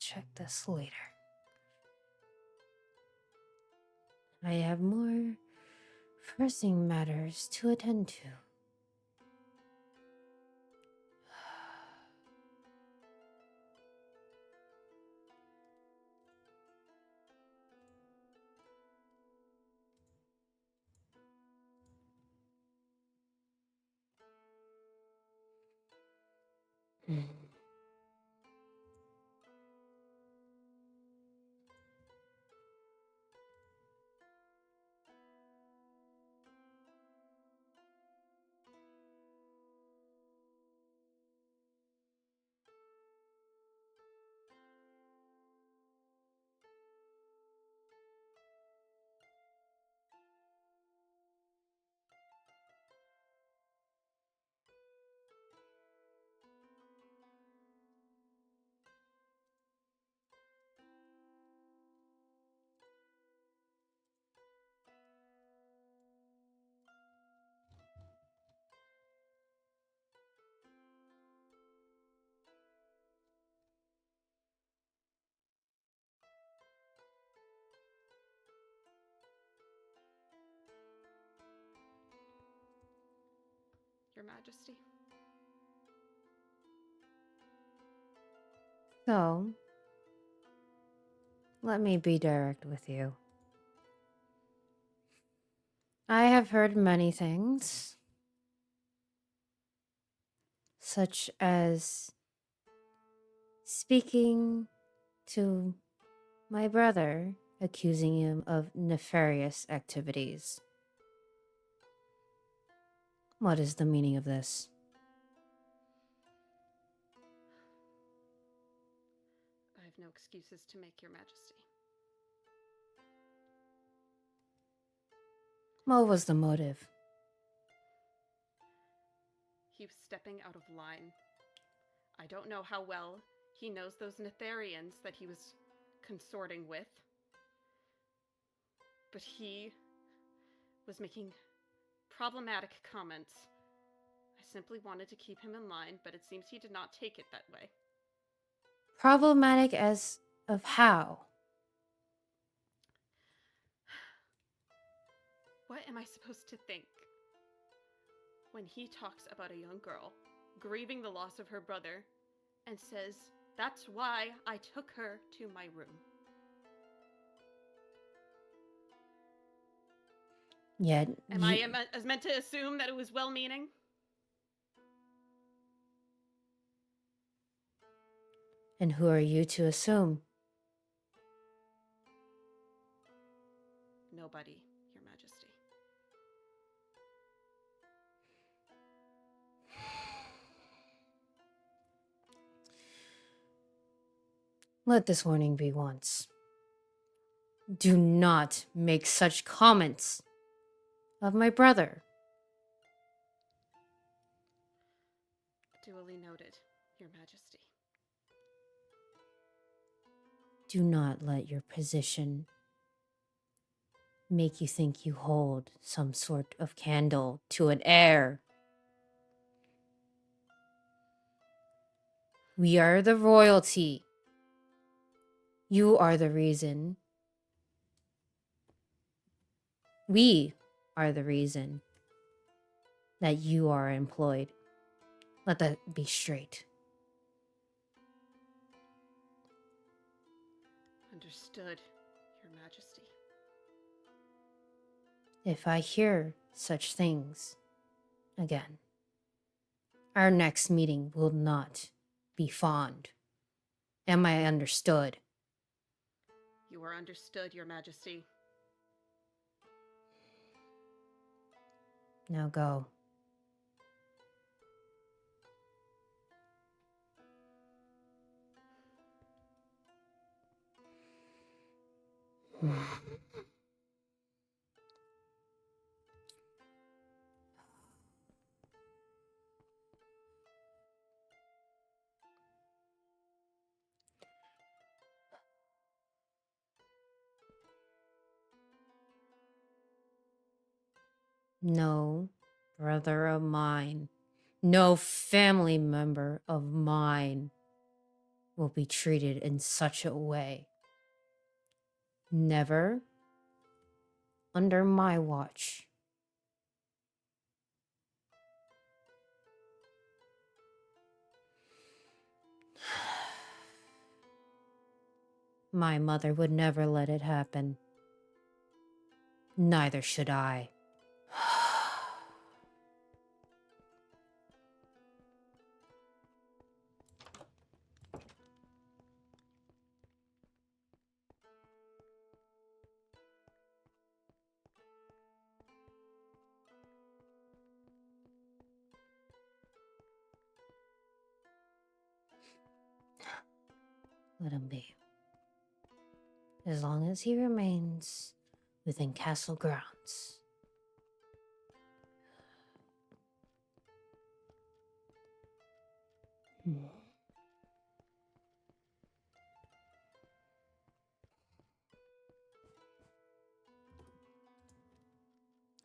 check this later. I have more pressing matters to attend to. Your Majesty. So, let me be direct with you. I have heard many things, such as speaking to my brother, accusing him of nefarious activities. What is the meaning of this? I have no excuses to make, Your Majesty. What was the motive? He was stepping out of line. I don't know how well he knows those Netherians that he was consorting with, but he was making problematic comments. I simply wanted to keep him in line, but it seems he did not take it that way. Problematic as of how? What am I supposed to think when he talks about a young girl grieving the loss of her brother and says, "That's why I took her to my room"? Yet, Am I meant to assume that it was well-meaning? And who are you to assume? Nobody, Your Majesty. Let this warning be once. Do not make such comments of my brother. Duly noted, Your Majesty. Do not let your position make you think you hold some sort of candle to an heir. We are the royalty. You are the reason. We are the reason that you are employed. Let that be straight. Understood, Your Majesty. If I hear such things again, our next meeting will not be fond. Am I understood? You are understood, Your Majesty. Now go. No brother of mine, no family member of mine will be treated in such a way. Never under my watch. My mother would never let it happen. Neither should I. Let him be. As long as he remains within castle grounds.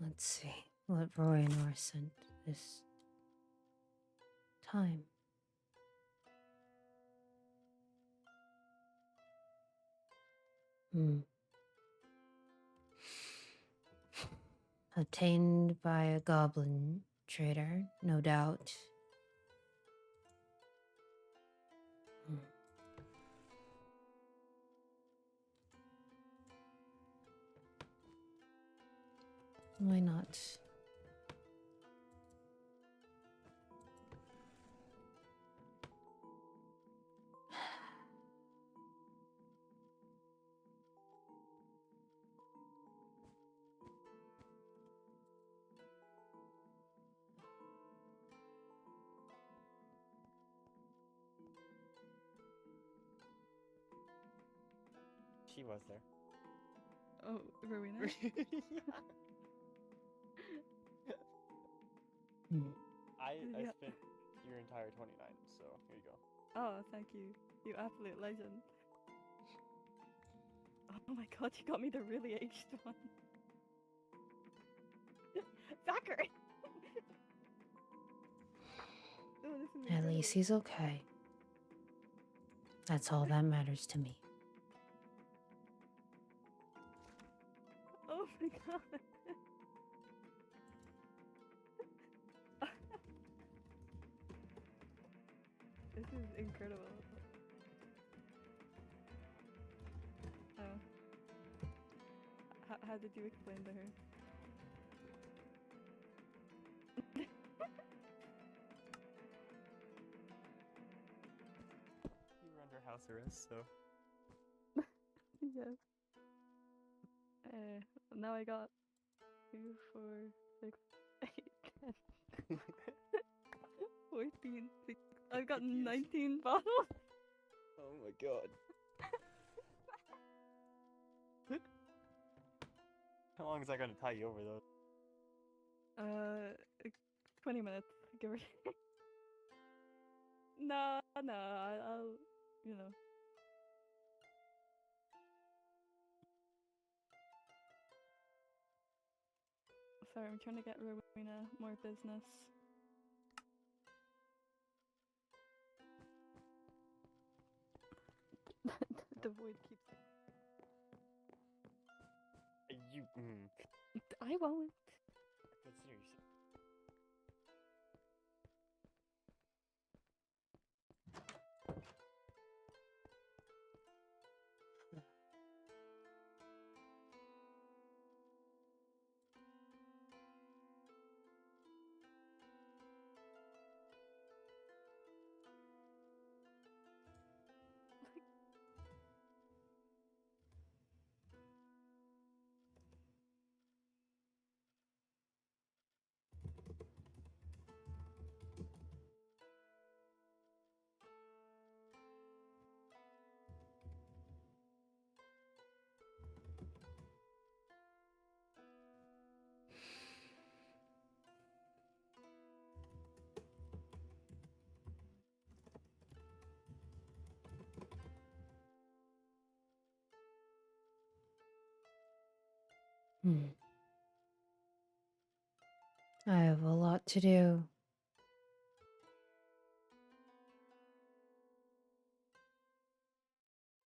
Let's see what Rowena sent this time. Obtained by a goblin trader, no doubt. Why not? She was there. Oh, Rowena? I Yeah. spent your entire 29, so here you go. Oh, thank you. You absolute legend. Oh my god, you got me the really aged one. Zachary! Oh, this is At incredible. least he's okay. That's all that matters to me. Oh my god. This is incredible. Oh. How did you explain to her? You were under house arrest, so. Yeah. Now I got 2, 4, 6, 8, 10, 14, 16. I've got 19 bottles. Oh my god. How long is that gonna tie you over, though? 20 minutes, give or take. No, I'll, you know. Sorry, I'm trying to get Rowena more business. The void keeps. You. I won't. But seriously. I have a lot to do.